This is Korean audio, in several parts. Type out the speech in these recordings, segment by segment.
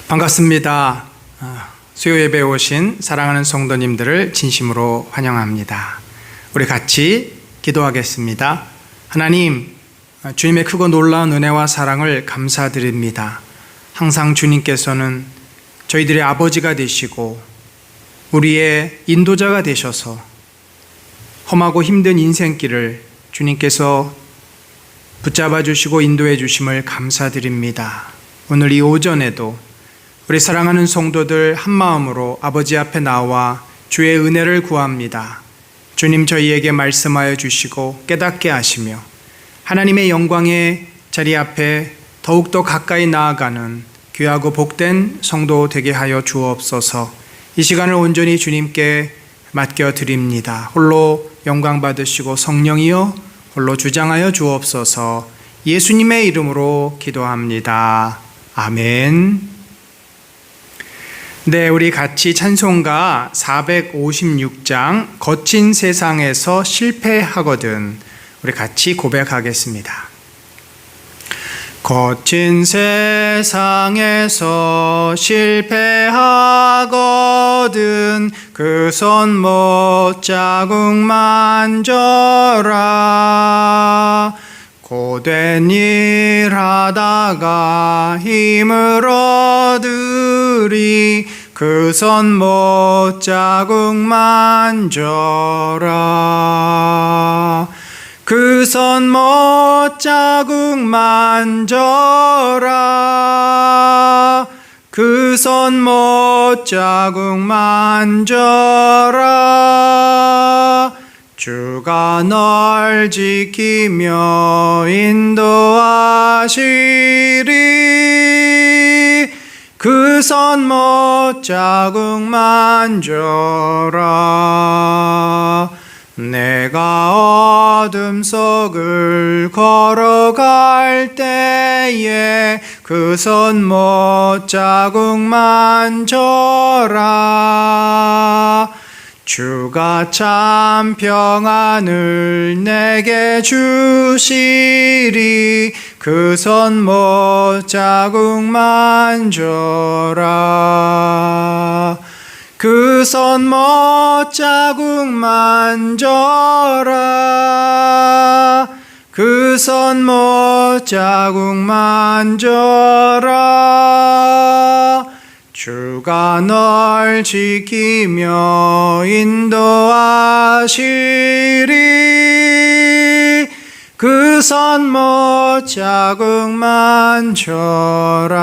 반갑습니다. 수요 예배에 오신 사랑하는 성도님들을 진심으로 환영합니다. 우리 같이 기도하겠습니다. 하나님, 주님의 크고 놀라운 은혜와 사랑을 감사드립니다. 항상 주님께서는 저희들의 아버지가 되시고 우리의 인도자가 되셔서 험하고 힘든 인생길을 주님께서 붙잡아 주시고 인도해 주심을 감사드립니다. 오늘 이 오전에도 우리 사랑하는 성도들 한마음으로 아버지 앞에 나와 주의 은혜를 구합니다. 주님, 저희에게 말씀하여 주시고 깨닫게 하시며 하나님의 영광의 자리 앞에 더욱더 가까이 나아가는 귀하고 복된 성도 되게 하여 주옵소서. 이 시간을 온전히 주님께 맡겨드립니다. 홀로 영광 받으시고 성령이여 홀로 주장하여 주옵소서. 예수님의 이름으로 기도합니다. 아멘. 네, 우리 같이 찬송가 456장 거친 세상에서 실패하거든, 우리 같이 고백하겠습니다. 거친 세상에서 실패하거든 그 손 못 자국 만져라. 고된 일 하다가 힘을 얻으리 그 손 못 자국 만져라. 그 손 못 자국 만져라. 그 손 못 자국 만져라. 주가 널 지키며 인도하시리. 그 손 못 자국 만져라. 내가 어둠 속을 걸어갈 때에 그 손 못 자국 만져라. 주가 참 평안을 내게 주시리. 그 손 못 자국 만져라. 그 손 못 자국 만져라. 그 손 못 자국 만져라. 주가 널 지키며 인도하시리. 그 손 못 자국 만져라.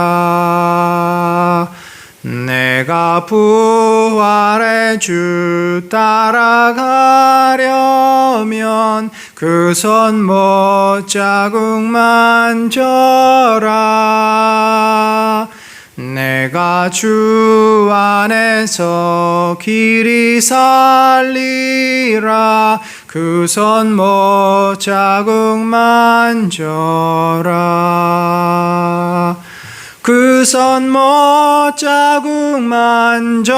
내가 부활의 주 따라가려면 그 손 못 자국 만져라. 내가 주 안에서 길이 살리라. 그 손 못 자국 만져라. 그 손 못 자국 만져라.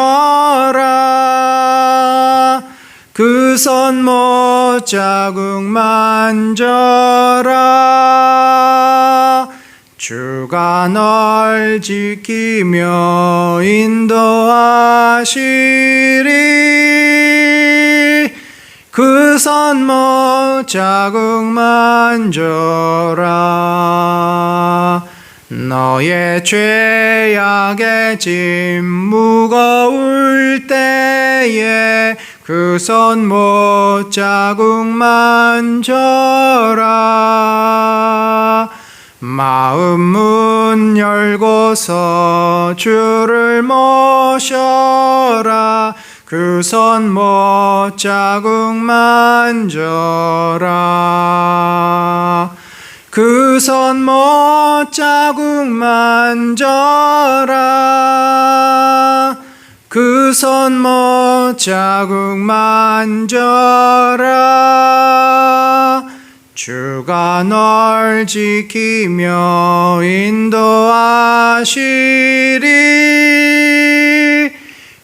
그 손 못 자국 만져라. 주가 널 지키며 인도하시리. 그 손 못 자국 만져라. 너의 죄악의 짐 무거울 때에 그 손 못 자국 만져라. 마음 문 열고서 주를 모셔라. 그 손 못 자국 만져라. 그 손 못 자국 만져라. 그 손 못 자국 만져라. 주가 널 지키며 인도하시리.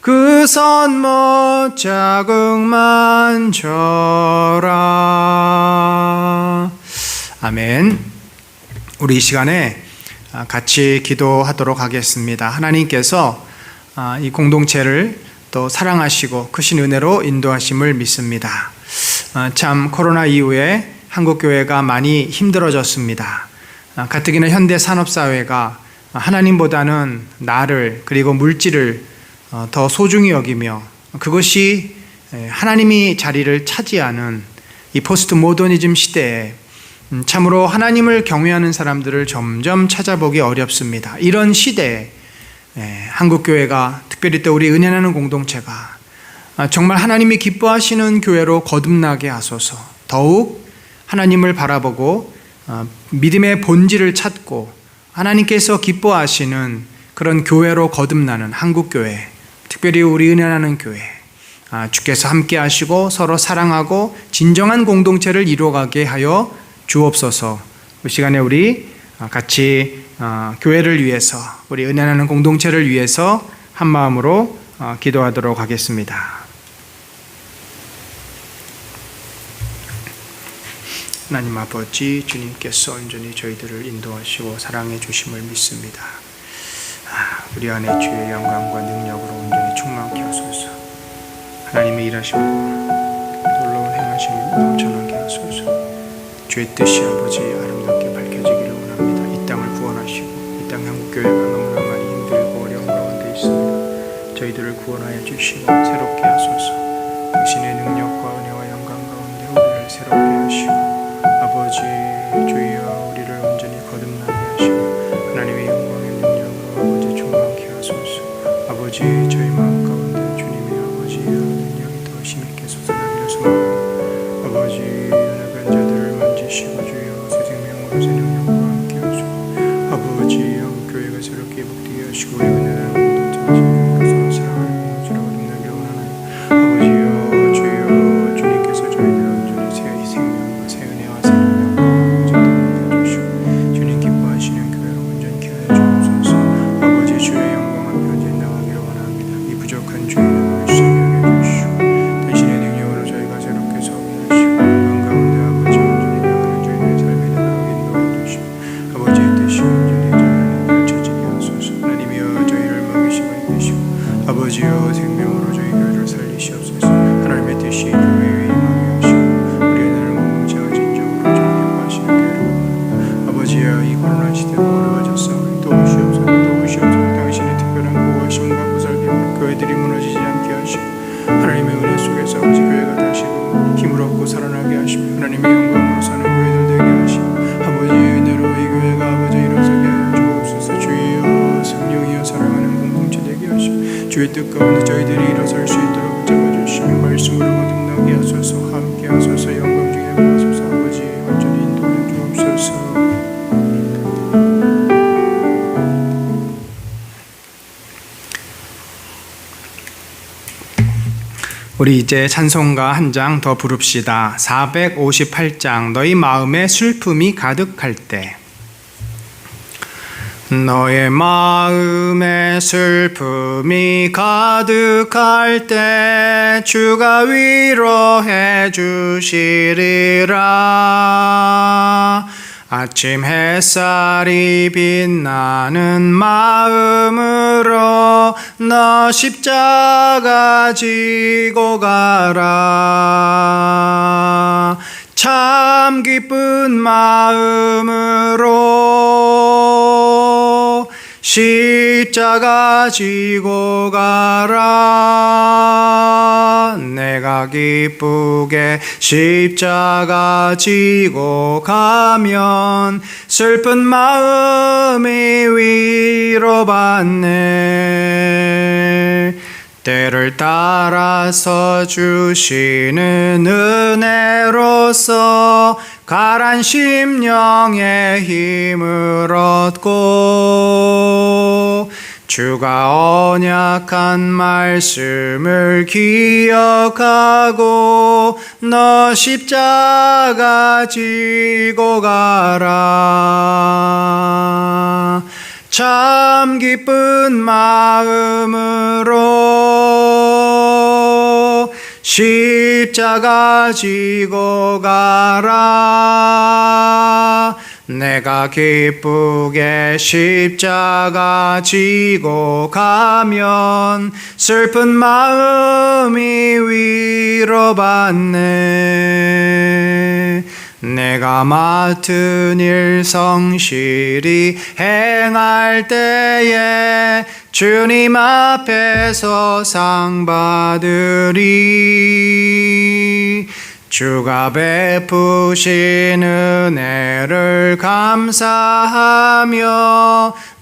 그 손 못 자국 만져라. 아멘. 우리 이 시간에 같이 기도하도록 하겠습니다. 하나님께서 이 공동체를 또 사랑하시고 크신 은혜로 인도하심을 믿습니다. 참 코로나 이후에 한국교회가 많이 힘들어졌습니다. 가뜩이나 현대 산업사회가 하나님보다는 나를 그리고 물질을 더 소중히 여기며 그것이 하나님이 자리를 차지하는 이 포스트 모더니즘 시대에 참으로 하나님을 경외하는 사람들을 점점 찾아보기 어렵습니다. 이런 시대에 한국교회가 특별히 또 우리 은혜 나는 공동체가 정말 하나님이 기뻐하시는 교회로 거듭나게 하소서. 더욱 하나님을 바라보고 믿음의 본질을 찾고 하나님께서 기뻐하시는 그런 교회로 거듭나는 한국교회, 특별히 우리 은혜 나는 교회, 주께서 함께 하시고 서로 사랑하고 진정한 공동체를 이루어가게 하여 주옵소서. 이 시간에 우리 같이 교회를 위해서, 우리 은혜 나는 공동체를 위해서 한 마음으로 기도하도록 하겠습니다. 하나님 아버지, 주님께서 온전히 저희들을 인도하시고 사랑해 주심을 믿습니다. 우리 안에 주의 영광과 능력으로 온전히 충만케 하소서. 하나님의 일하심과 놀라운 행하심이 넘쳐나게 하소서. 주의 뜻이 아버지 아름답게 밝혀지기를 원합니다. 이 땅을 구원하시고 이 땅 한국교회가 너무나 많이 힘들고 어려운 가운데 있습니다. 저희들을 구원하여 주시고 새롭게 하소서. 당신의 능력과 은혜와 영광 가운데 우리를 새롭게 하시고 아버지 주여 우리를 온전히 거듭나게 하시고 하나님의 영광의 능력으로 아버지 충만케 하소서. 아버지 저희 마음 가운데 주님의 아버지의 능력이 더 힘있게 솟아나기를 소망합니다. 아버지 연약한 자들을 만지시고 주여 새 생명으로 새 능력과 함께 하시고 아버지 교회가 새롭게 회복되게 하시고 우리 은혜를 공동체가 서로 사랑하는 공동체로 거듭나기를 원하나니 아버지여 주여 주님께서 저희들 온전히 새 생명과 새 은혜와 새 능력과 아버지 해주시고 주님 기뻐하시는 교회로 온전히 하여 주옵소서. 아버지 주의 영광 앞에 온전히 나가기를 원합니다. 이 부족한 주의 영광을 시작하게 해주시고 당신의 능력으로 저희가 새롭게 서게 하시고 그 가운데 아버지 온전히 나가는 주님의 삶에 나가게 인도해 주시고 아버지의 뜻이 온전히 저희 안에 펼쳐지게 하소서. 하나님이여 저희를 먹이시고 입히시고 아버지여 생명으로 저희 교회를 살리시옵소서. 하나님의 뜻이 교회에 임하게 하시고 우리 은혜를 공동체가 진정으로 존경하시는 교회로 원합니다. 아버지여 이 코로나 시대가 어려워졌사오니 도우시옵소서. 당신의 특별한 보호하심과 보살핌으로 교회들이 무너지지 않게 하시고 하나님의 은혜 속에서 아버지 교회가 다시 힘을 얻고 살아나게 하시며 하나님의 영광으로 사는 교회들 되게 하시고 아버지의 은혜로 이 교회가 아버지 일어서게 하여 주옵소서. 주여 성령이여 사랑하는 공동체 되게 하시고 주의 뜻 가운데 저희들이 일어설 수 있도록 붙잡아주시며 말씀으로 거듭나게 하소서. 함께 하소서. 영광 중에 하소서. 아버지 완전히 인도해 주옵소서. 우리 이제 찬송가 한 장 더 부릅시다. 458장 너희 마음에 슬픔이 가득할 때. 너의 마음에 슬픔이 가득할 때 주가 위로해 주시리라. 아침 햇살이 빛나는 마음으로 너 십자가 지고 가라. 참 기쁜 마음으로 십자가 지고 가라. 내가 기쁘게 십자가 지고 가면 슬픈 마음이 위로받네. 때를 따라서 주시는 은혜로서 가란 심령의 힘을 얻고 주가 언약한 말씀을 기억하고 너 십자가 지고 가라. 참 기쁜 마음으로 십자가 지고 가라. 내가 기쁘게 십자가 지고 가면 슬픈 마음이 위로받네. 내가 맡은 일 성실히 행할 때에 주님 앞에서 상 받으리. 주가 베푸신 은혜를 감사하며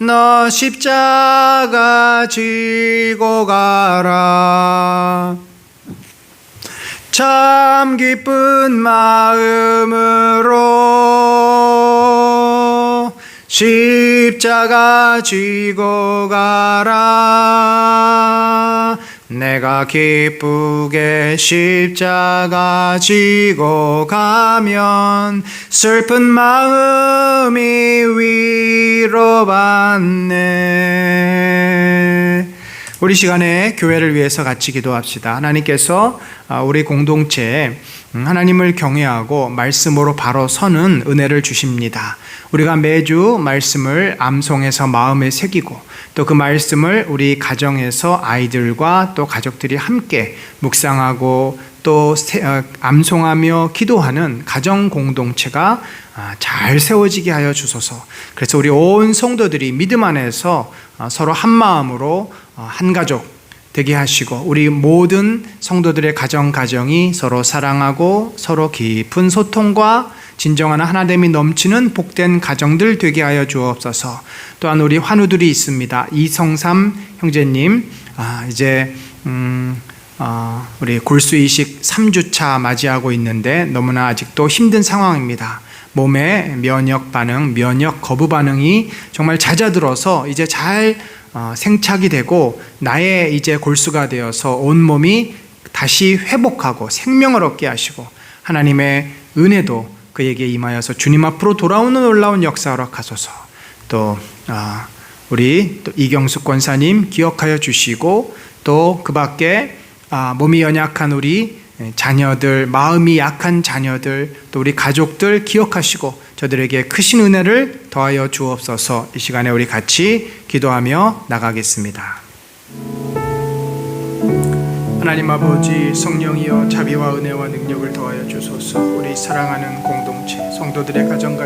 너 십자가 지고 가라. 참 기쁜 마음으로 십자가 지고 가라. 내가 기쁘게 십자가 지고 가면 슬픈 마음이 위로받네. 우리 시간에 교회를 위해서 같이 기도합시다. 하나님께서 우리 공동체에 하나님을 경외하고 말씀으로 바로 서는 은혜를 주십니다. 우리가 매주 말씀을 암송해서 마음에 새기고 또 그 말씀을 우리 가정에서 아이들과 또 가족들이 함께 묵상하고 또 암송하며 기도하는 가정 공동체가 잘 세워지게 하여 주소서. 그래서 우리 온 성도들이 믿음 안에서 서로 한 마음으로 한 가족 되게 하시고 우리 모든 성도들의 가정이 서로 사랑하고 서로 깊은 소통과 진정한 하나됨이 넘치는 복된 가정들 되게 하여 주옵소서. 또한 우리 환우들이 있습니다. 이성삼 형제님 이제 우리 골수이식 3주차 맞이하고 있는데 너무나 아직도 힘든 상황입니다. 몸의 면역 반응, 면역 거부 반응이 정말 잦아들어서 이제 잘 생착이 되고 나의 이제 골수가 되어서 온몸이 다시 회복하고 생명을 얻게 하시고 하나님의 은혜도 그에게 임하여서 주님 앞으로 돌아오는 놀라운 역사 허락하소서. 또 우리 또 이경숙 권사님 기억하여 주시고 또 그 밖에 몸이 연약한 우리 자녀들, 마음이 약한 자녀들, 또 우리 가족들 기억하시고 저들에게 크신 은혜를 더하여 주옵소서. 이 시간에 우리 같이 기도하며 나가겠습니다. 하나님 아버지, 성령이여 자비와 은혜와 능력을 더하여 주소서. 우리 사랑하는 공동체, 성도들의 가정이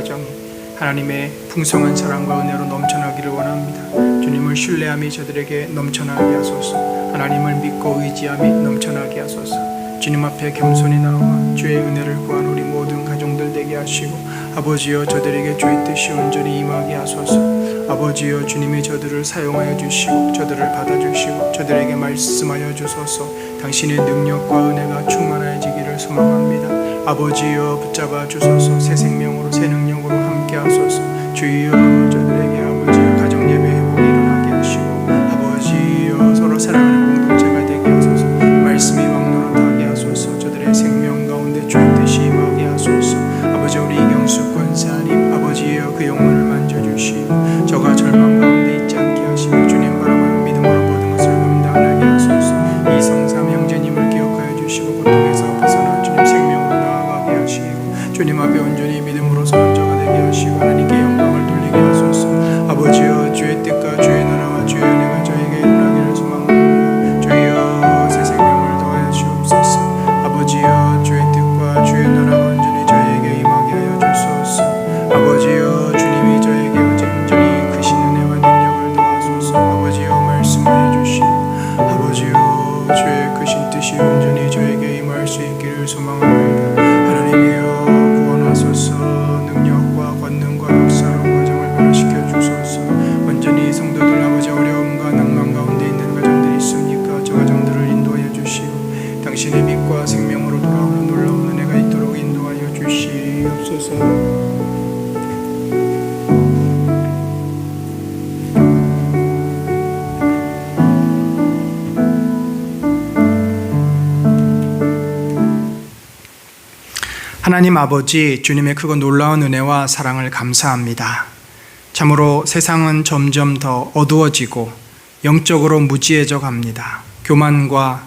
하나님의 풍성한 사랑과 은혜로 넘쳐나기를 원합니다. 주님을 신뢰함이 저들에게 넘쳐나게 하소서. 하나님을 믿고 의지함이 넘쳐나게 하소서. 주님 앞에 겸손히 나와 주의 은혜를 구한 우리 모든 가정들 되게 하시고 아버지여 저들에게 주의 뜻이 온전히 임하게 하소서. 아버지여 주님이 저들을 사용하여 주시고 저들을 받아주시고 저들에게 말씀하여 주소서. 당신의 능력과 은혜가 충만해지기를 소망합니다. 아버지여 붙잡아 주소서. 새 생명으로 새 능력으로 함께 하소서. 주여 저들에게 아버지여 가정 예배 회복이 일어나게 하시고 아버지여 서로 사랑하는 공동체가 되게 하소서. 말씀이 막노릇하게 하소서. 저들의 생명 가운데 주의 뜻이 임하게 하소서. 아버지 우리 이경숙 권사님 아버지여 그 영혼을 만져주시고 저가 절망 가운데 있지 않게 하시고 주님 바라보는 믿음으로 모든 것을 감당하게 하소서. 이성삼 형제님을 기억하여 주시고 고통에서 벗어나 주님 생명으로 나아가게 하시고 주님 앞에 온전히 믿음으로 서는 자가 되게 하시고 하나님께 영광을 돌리게 하소서. 아버지여 주의 뜻과 주의 나라와 주의 은혜가 저에게 일어나기를 소망합니다. 주여 새 생명을 더하여 주옵소서. 아버지여 주의 뜻과 주의 나라가 온전히 저에게 임하게 하여 주소서. 아버지여 주님이 저에게 온전히 크신 은혜와 능력을 더하소서. 아버지여 말씀하여 주시고 아버지여 주의 크신 뜻이 온전히 저에게 임할 수 있기를 소망합니다. 하나님이여 구원하소서. 능력과 권능과 역사로 가정을 변화시켜 주소서. 온전히 성도들 아버지 어려움과 낭만 가운데 있는 가정들이 있습니까? 저 가정들을 인도하여 주시고 당신의 빛과 생명으로 돌아오는 놀라운 은혜가 있도록 인도하여 주시옵소서. 하나님 아버지, 주님의 크고 놀라운 은혜와 사랑을 감사합니다. 참으로 세상은 점점 더 어두워지고 영적으로 무지해져 갑니다. 교만과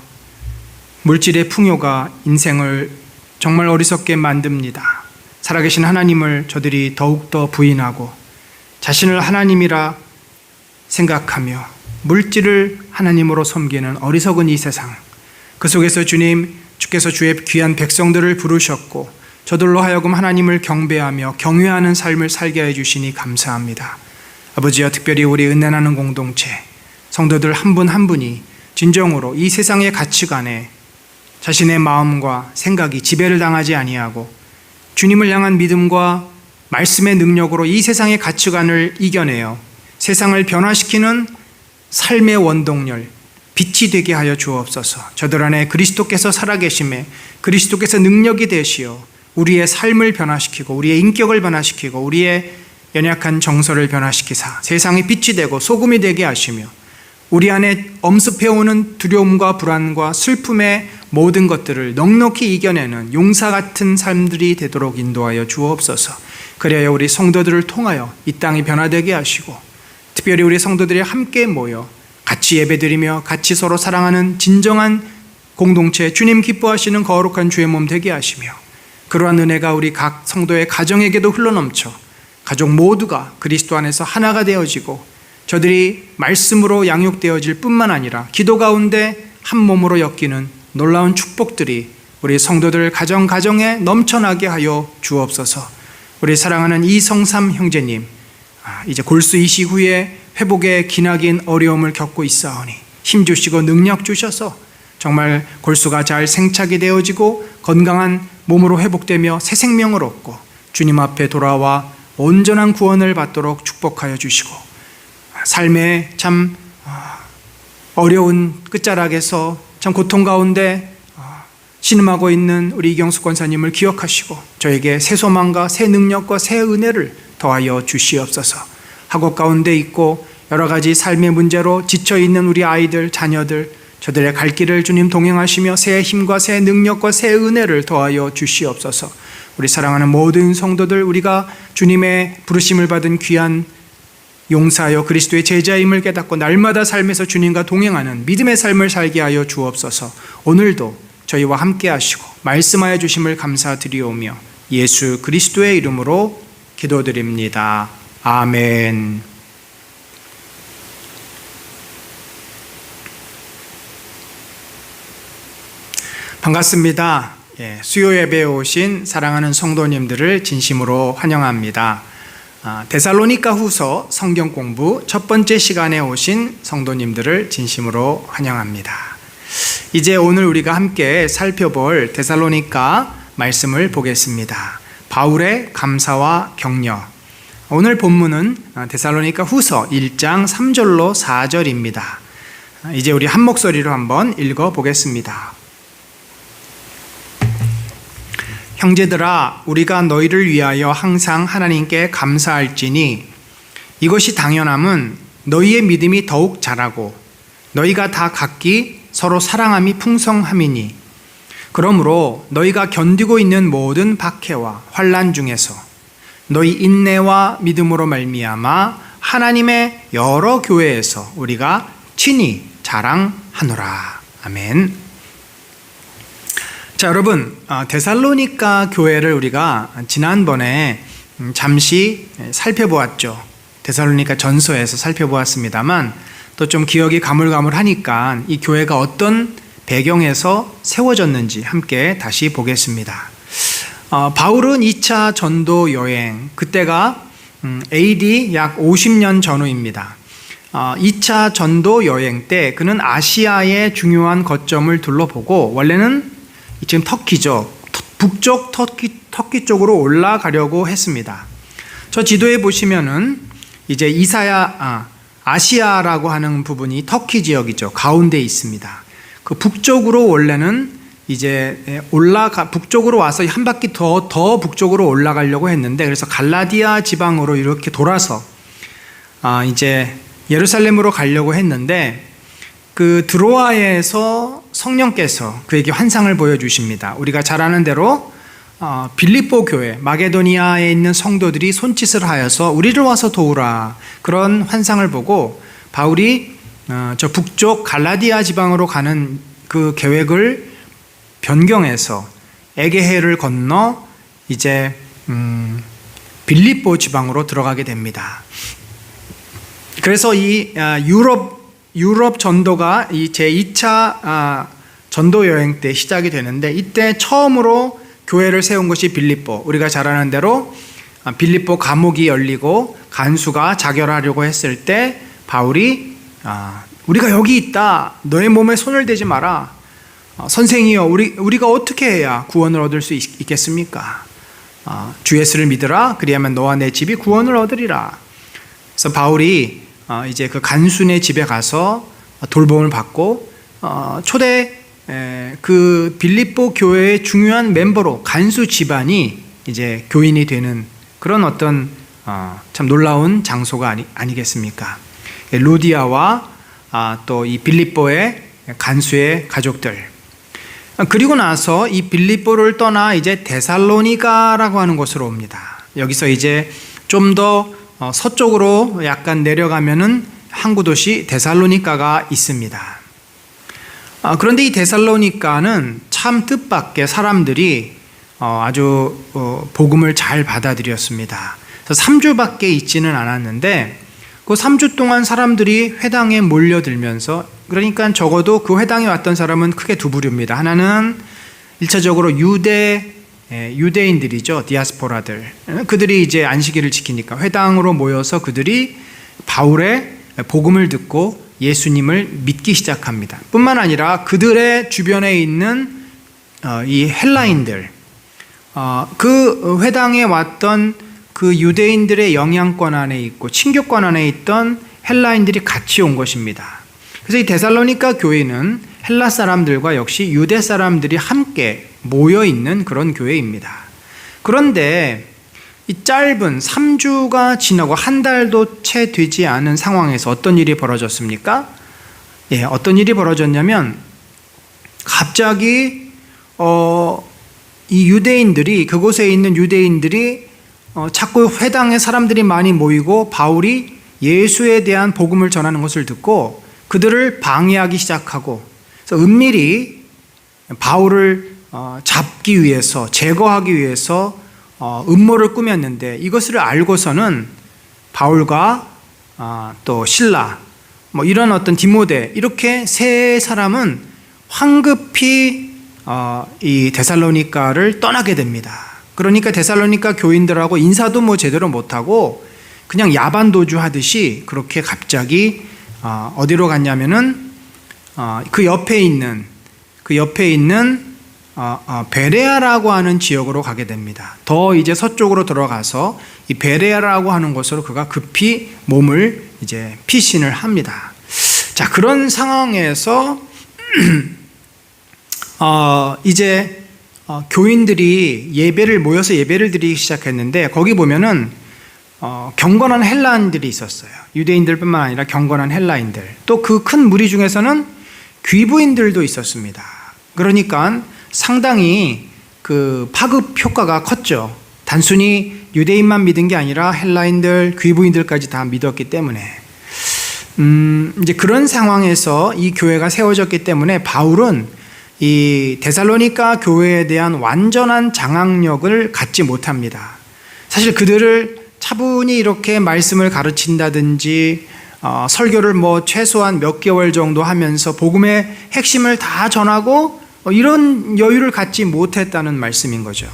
물질의 풍요가 인생을 정말 어리석게 만듭니다. 살아계신 하나님을 저들이 더욱더 부인하고 자신을 하나님이라 생각하며 물질을 하나님으로 섬기는 어리석은 이 세상, 그 속에서 주께서 주의 귀한 백성들을 부르셨고 저들로 하여금 하나님을 경배하며 경외하는 삶을 살게 해주시니 감사합니다. 아버지여, 특별히 우리 은혜나는 공동체 성도들 한 분 한 분이 진정으로 이 세상의 가치관에 자신의 마음과 생각이 지배를 당하지 아니하고 주님을 향한 믿음과 말씀의 능력으로 이 세상의 가치관을 이겨내어 세상을 변화시키는 삶의 원동력, 빛이 되게 하여 주옵소서. 저들 안에 그리스도께서 살아계심에 그리스도께서 능력이 되시어 우리의 삶을 변화시키고 우리의 인격을 변화시키고 우리의 연약한 정서를 변화시키사 세상의 빛이 되고 소금이 되게 하시며 우리 안에 엄습해오는 두려움과 불안과 슬픔의 모든 것들을 넉넉히 이겨내는 용사 같은 삶들이 되도록 인도하여 주옵소서. 그래야 우리 성도들을 통하여 이 땅이 변화되게 하시고 특별히 우리 성도들이 함께 모여 같이 예배드리며 같이 서로 사랑하는 진정한 공동체, 주님 기뻐하시는 거룩한 주의 몸 되게 하시며 그러한 은혜가 우리 각 성도의 가정에게도 흘러넘쳐 가족 모두가 그리스도 안에서 하나가 되어지고 저들이 말씀으로 양육되어질 뿐만 아니라 기도 가운데 한 몸으로 엮이는 놀라운 축복들이 우리 성도들 가정에 넘쳐나게 하여 주옵소서. 우리 사랑하는 이성삼 형제님, 이제 골수 이식 후에 회복에 기나긴 어려움을 겪고 있사오니 힘주시고 능력 주셔서 정말 골수가 잘 생착이 되어지고 건강한 몸으로 회복되며 새 생명을 얻고 주님 앞에 돌아와 온전한 구원을 받도록 축복하여 주시고 삶의 참 어려운 끝자락에서 참 고통 가운데 신음하고 있는 우리 이경수 권사님을 기억하시고 저에게 새 소망과 새 능력과 새 은혜를 더하여 주시옵소서. 학업 가운데 있고 여러 가지 삶의 문제로 지쳐있는 우리 아이들, 자녀들, 저들의 갈 길을 주님 동행하시며 새 힘과 새 능력과 새 은혜를 더하여 주시옵소서. 우리 사랑하는 모든 성도들, 우리가 주님의 부르심을 받은 귀한 용사여 그리스도의 제자임을 깨닫고 날마다 삶에서 주님과 동행하는 믿음의 삶을 살게 하여 주옵소서. 오늘도 저희와 함께 하시고 말씀하여 주심을 감사드리오며 예수 그리스도의 이름으로 기도드립니다. 아멘. 반갑습니다. 수요 예배에 오신 사랑하는 성도님들을 진심으로 환영합니다. 데살로니가 후서 성경 공부 첫 번째 시간에 오신 성도님들을 진심으로 환영합니다. 이제 오늘 우리가 함께 살펴볼 데살로니가 말씀을 보겠습니다. 바울의 감사와 격려. 오늘 본문은 데살로니가 후서 1장 3절로 4절입니다. 이제 우리 한 목소리로 한번 읽어 보겠습니다. 형제들아, 우리가 너희를 위하여 항상 하나님께 감사할지니 이것이 당연함은 너희의 믿음이 더욱 자라고 너희가 다 각기 서로 사랑함이 풍성함이니 그러므로 너희가 견디고 있는 모든 박해와 환난 중에서 너희 인내와 믿음으로 말미암아 하나님의 여러 교회에서 우리가 친히 자랑하노라. 아멘. 자, 여러분, 데살로니가 교회를 우리가 지난번에 잠시 살펴보았죠. 데살로니가 전서에서 살펴보았습니다만 또 좀 기억이 가물가물하니까 이 교회가 어떤 배경에서 세워졌는지 함께 다시 보겠습니다. 바울은 2차 전도 여행, 그때가 AD 약 50년 전후입니다. 2차 전도 여행 때 그는 아시아의 중요한 거점을 둘러보고 원래는 지금 터키죠. 북쪽 터키 쪽으로 올라가려고 했습니다. 저 지도에 보시면은 이제 아시아라고 하는 부분이 터키 지역이죠. 가운데 있습니다. 그 북쪽으로 원래는 이제 북쪽으로 와서 한 바퀴 더 북쪽으로 올라가려고 했는데 그래서 갈라디아 지방으로 이렇게 돌아서 이제 예루살렘으로 가려고 했는데 그 드로아에서 성령께서 그에게 환상을 보여주십니다. 우리가 잘 아는 대로 빌립보 교회, 마게도니아에 있는 성도들이 손짓을 하여서 우리를 와서 도우라, 그런 환상을 보고 바울이 저 북쪽 갈라디아 지방으로 가는 그 계획을 변경해서 에게해를 건너 이제 빌립보 지방으로 들어가게 됩니다. 그래서 이 유럽 전도가 이 제2차 전도 여행 때 시작이 되는데, 이때 처음으로 교회를 세운 것이 빌립보. 우리가 잘 아는 대로 빌립보 감옥이 열리고 간수가 자결하려고 했을 때 바울이 우리가 여기 있다. 너의 몸에 손을 대지 마라. 선생이여, 우리가 어떻게 해야 구원을 얻을 수 있겠습니까? 주 예수를 믿으라. 그리하면 너와 내 집이 구원을 얻으리라. 그래서 바울이 이제 그 간수네 집에 가서 돌봄을 받고 그 빌립보 교회의 중요한 멤버로 간수 집안이 이제 교인이 되는 그런 어떤 참 놀라운 장소가 아니겠습니까? 루디아와 또 이 빌립보의 간수의 가족들. 그리고 나서 이 빌립보를 떠나 이제 데살로니가라고 하는 곳으로 옵니다. 여기서 이제 좀 더 서쪽으로 약간 내려가면은 항구 도시 데살로니가가 있습니다. 그런데 이 데살로니가는 참 뜻밖의 사람들이 아주 복음을 잘 받아들였습니다. 그래서 3주밖에 있지는 않았는데 그 3주 동안 사람들이 회당에 몰려들면서, 그러니까 적어도 그 회당에 왔던 사람은 크게 두 부류입니다. 하나는 1차적으로 유대인들이죠. 디아스포라들. 그들이 이제 안식일을 지키니까 회당으로 모여서 그들이 바울의 복음을 듣고 예수님을 믿기 시작합니다. 뿐만 아니라 그들의 주변에 있는 이 헬라인들, 그 회당에 왔던 그 유대인들의 영향권 안에 있고 친교권 안에 있던 헬라인들이 같이 온 것입니다. 그래서 이 데살로니가 교회는 헬라 사람들과 역시 유대 사람들이 함께 모여 있는 그런 교회입니다. 그런데 이 짧은 3주가 지나고 한 달도 채 되지 않은 상황에서 어떤 일이 벌어졌습니까? 어떤 일이 벌어졌냐면 갑자기 이 유대인들이, 그곳에 있는 유대인들이 자꾸 회당에 사람들이 많이 모이고 바울이 예수에 대한 복음을 전하는 것을 듣고 그들을 방해하기 시작하고, 그래서 은밀히 바울을 잡기 위해서, 제거하기 위해서 음모를 꾸몄는데, 이것을 알고서는 바울과 또 실라, 이런 어떤 디모데, 이렇게 세 사람은 황급히 이 데살로니가를 떠나게 됩니다. 그러니까 데살로니가 교인들하고 인사도 제대로 못하고 그냥 야반도주 하듯이 그렇게 갑자기 어디로 갔냐면은 그 옆에 있는 베레아라고 하는 지역으로 가게 됩니다. 더 이제 서쪽으로 들어가서 이 베레아라고 하는 곳으로 그가 급히 몸을 이제 피신을 합니다. 자, 그런 상황에서 이제 교인들이 모여서 예배를 드리기 시작했는데, 거기 보면은 경건한 헬라인들이 있었어요. 유대인들뿐만 아니라 경건한 헬라인들, 또 그 큰 무리 중에서는 귀부인들도 있었습니다. 그러니까 상당히 그 파급 효과가 컸죠. 단순히 유대인만 믿은 게 아니라 헬라인들, 귀부인들까지 다 믿었기 때문에 이제 그런 상황에서 이 교회가 세워졌기 때문에 바울은 이 데살로니가 교회에 대한 완전한 장악력을 갖지 못합니다. 사실 그들을 차분히 이렇게 말씀을 가르친다든지 설교를 최소한 몇 개월 정도 하면서 복음의 핵심을 다 전하고 이런 여유를 갖지 못했다는 말씀인 거죠.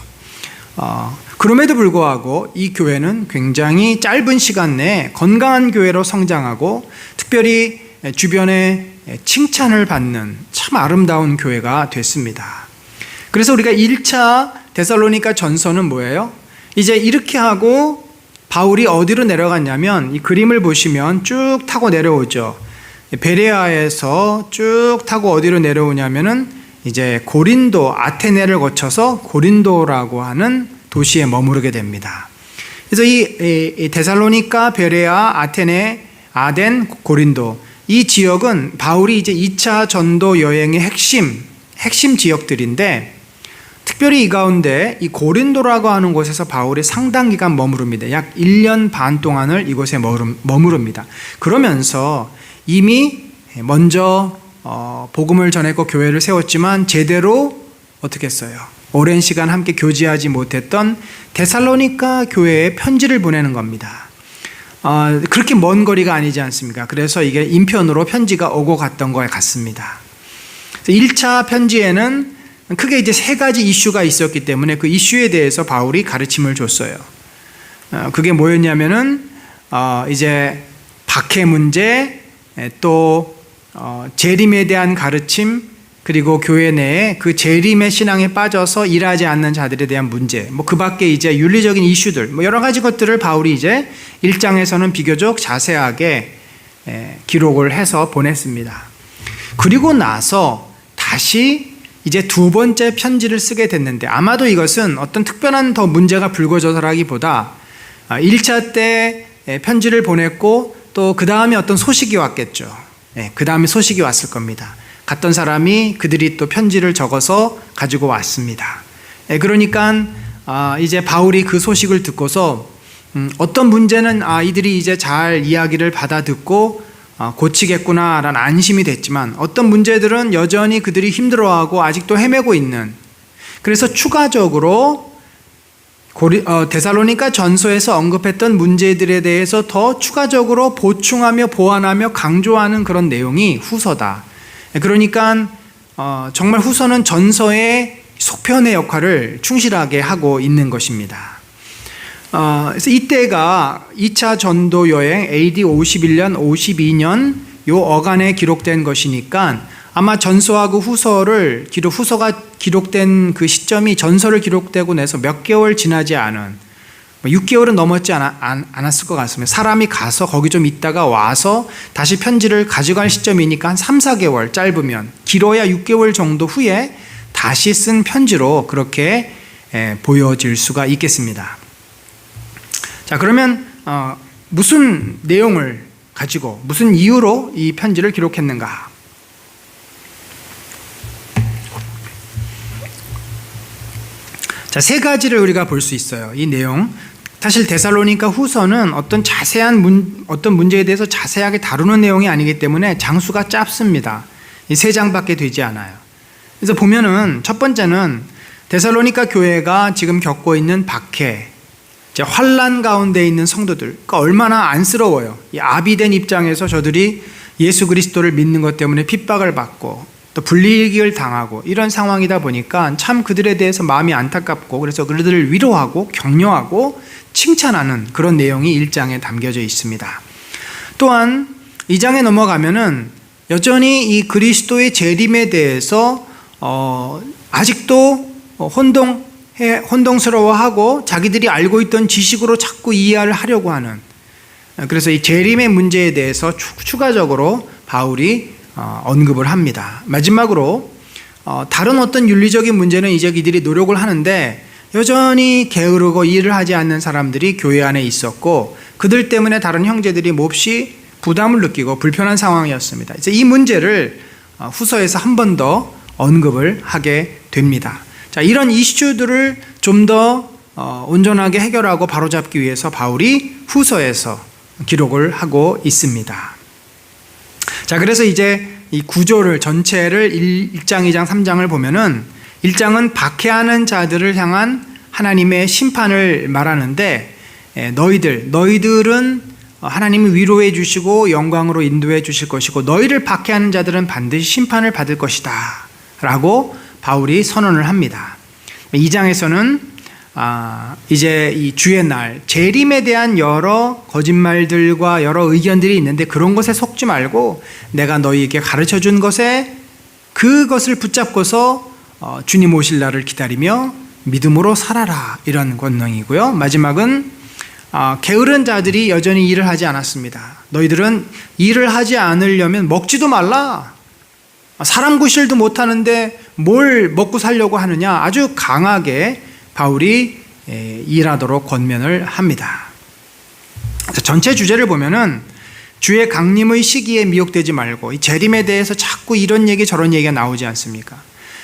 그럼에도 불구하고 이 교회는 굉장히 짧은 시간 내에 건강한 교회로 성장하고, 특별히 주변에 칭찬을 받는 참 아름다운 교회가 됐습니다. 그래서 우리가 1차 데살로니가 전서는 뭐예요? 이제 이렇게 하고 바울이 어디로 내려갔냐면, 이 그림을 보시면 쭉 타고 내려오죠. 베레아에서 쭉 타고 어디로 내려오냐면은 이제 고린도, 아테네를 거쳐서 고린도라고 하는 도시에 머무르게 됩니다. 그래서 이 데살로니가, 베레아, 아테네, 아덴, 고린도, 이 지역은 바울이 이제 2차 전도 여행의 핵심 지역들인데, 특별히 이 가운데 이 고린도라고 하는 곳에서 바울이 상당 기간 머무릅니다. 약 1년 반 동안을 이곳에 머무릅니다. 그러면서 이미 먼저 복음을 전했고 교회를 세웠지만 제대로 어떻게 했어요? 오랜 시간 함께 교제하지 못했던 데살로니가 교회에 편지를 보내는 겁니다. 그렇게 먼 거리가 아니지 않습니까? 그래서 이게 인편으로 편지가 오고 갔던 거에 같습니다. 1차 편지에는 크게 이제 3가지 이슈가 있었기 때문에 그 이슈에 대해서 바울이 가르침을 줬어요. 그게 뭐였냐면은 이제 박해 문제, 또 재림에 대한 가르침, 그리고 교회 내에 그 재림의 신앙에 빠져서 일하지 않는 자들에 대한 문제, 그 밖에 이제 윤리적인 이슈들, 여러 가지 것들을 바울이 이제 1장에서는 비교적 자세하게 기록을 해서 보냈습니다. 그리고 나서 다시 이제 2번째 편지를 쓰게 됐는데, 아마도 이것은 어떤 특별한 더 문제가 불거져서라기보다 1차 때 편지를 보냈고 또 그 다음에 어떤 소식이 왔겠죠. 그 다음에 소식이 왔을 겁니다. 갔던 사람이 그들이 또 편지를 적어서 가지고 왔습니다. 그러니까 이제 바울이 그 소식을 듣고서 어떤 문제는 이들이 이제 잘 이야기를 받아듣고 고치겠구나라는 안심이 됐지만, 어떤 문제들은 여전히 그들이 힘들어하고 아직도 헤매고 있는, 그래서 추가적으로 데살로니가 전서에서 언급했던 문제들에 대해서 더 추가적으로 보충하며 보완하며 강조하는 그런 내용이 후서다. 그러니까 정말 후서는 전서의 속편의 역할을 충실하게 하고 있는 것입니다. 그래서 이때가 2차 전도 여행 AD 51년, 52년 요 어간에 기록된 것이니까 아마 전서하고 후서가 기록된 그 시점이 전서를 기록되고 나서 몇 개월 지나지 않은, 6개월은 넘었지 않았을 것 같습니다. 사람이 가서 거기 좀 있다가 와서 다시 편지를 가져갈 시점이니까 한 3, 4개월, 짧으면 길어야 6개월 정도 후에 다시 쓴 편지로 그렇게 보여질 수가 있겠습니다. 자, 그러면 무슨 내용을 가지고 무슨 이유로 이 편지를 기록했는가? 자, 3가지를 우리가 볼 수 있어요. 이 내용. 사실 데살로니가 후서는 어떤 문제에 대해서 자세하게 다루는 내용이 아니기 때문에 장수가 짧습니다. 이 3장밖에 되지 않아요. 그래서 보면은 첫 번째는 데살로니가 교회가 지금 겪고 있는 박해, 환난 가운데 있는 성도들, 그러니까 얼마나 안쓰러워요. 이 아비된 입장에서 저들이 예수 그리스도를 믿는 것 때문에 핍박을 받고 또 불이익을 당하고 이런 상황이다 보니까 참 그들에 대해서 마음이 안타깝고, 그래서 그들을 위로하고 격려하고 칭찬하는 그런 내용이 1장에 담겨져 있습니다. 또한 2장에 넘어가면은 여전히 이 그리스도의 재림에 대해서 아직도 혼동스러워하고 자기들이 알고 있던 지식으로 자꾸 이해를 하려고 하는, 그래서 이 재림의 문제에 대해서 추가적으로 바울이 언급을 합니다. 마지막으로 다른 어떤 윤리적인 문제는 이제 이들이 노력을 하는데 여전히 게으르고 일을 하지 않는 사람들이 교회 안에 있었고, 그들 때문에 다른 형제들이 몹시 부담을 느끼고 불편한 상황이었습니다. 이제 이 문제를 후서에서 한 번 더 언급을 하게 됩니다. 자, 이런 이슈들을 좀 더 온전하게 해결하고 바로잡기 위해서 바울이 후서에서 기록을 하고 있습니다. 자, 그래서 이제 이 구조를 전체를 1장, 2장, 3장을 보면은 1장은 박해하는 자들을 향한 하나님의 심판을 말하는데, 너희들은 하나님이 위로해 주시고 영광으로 인도해 주실 것이고, 너희를 박해하는 자들은 반드시 심판을 받을 것이다 라고 바울이 선언을 합니다. 2장에서는 이제 이 주의 날 재림에 대한 여러 거짓말들과 여러 의견들이 있는데, 그런 것에 속지 말고 내가 너희에게 가르쳐 준 것에 그것을 붙잡고서 주님 오실 날을 기다리며 믿음으로 살아라, 이런 권능이고요. 마지막은 게으른 자들이 여전히 일을 하지 않았습니다. 너희들은 일을 하지 않으려면 먹지도 말라. 사람 구실도 못하는데 뭘 먹고 살려고 하느냐, 아주 강하게 바울이 일하도록 권면을 합니다. 전체 주제를 보면은 주의 강림의 시기에 미혹되지 말고, 이 재림에 대해서 자꾸 이런 얘기 저런 얘기가 나오지 않습니까?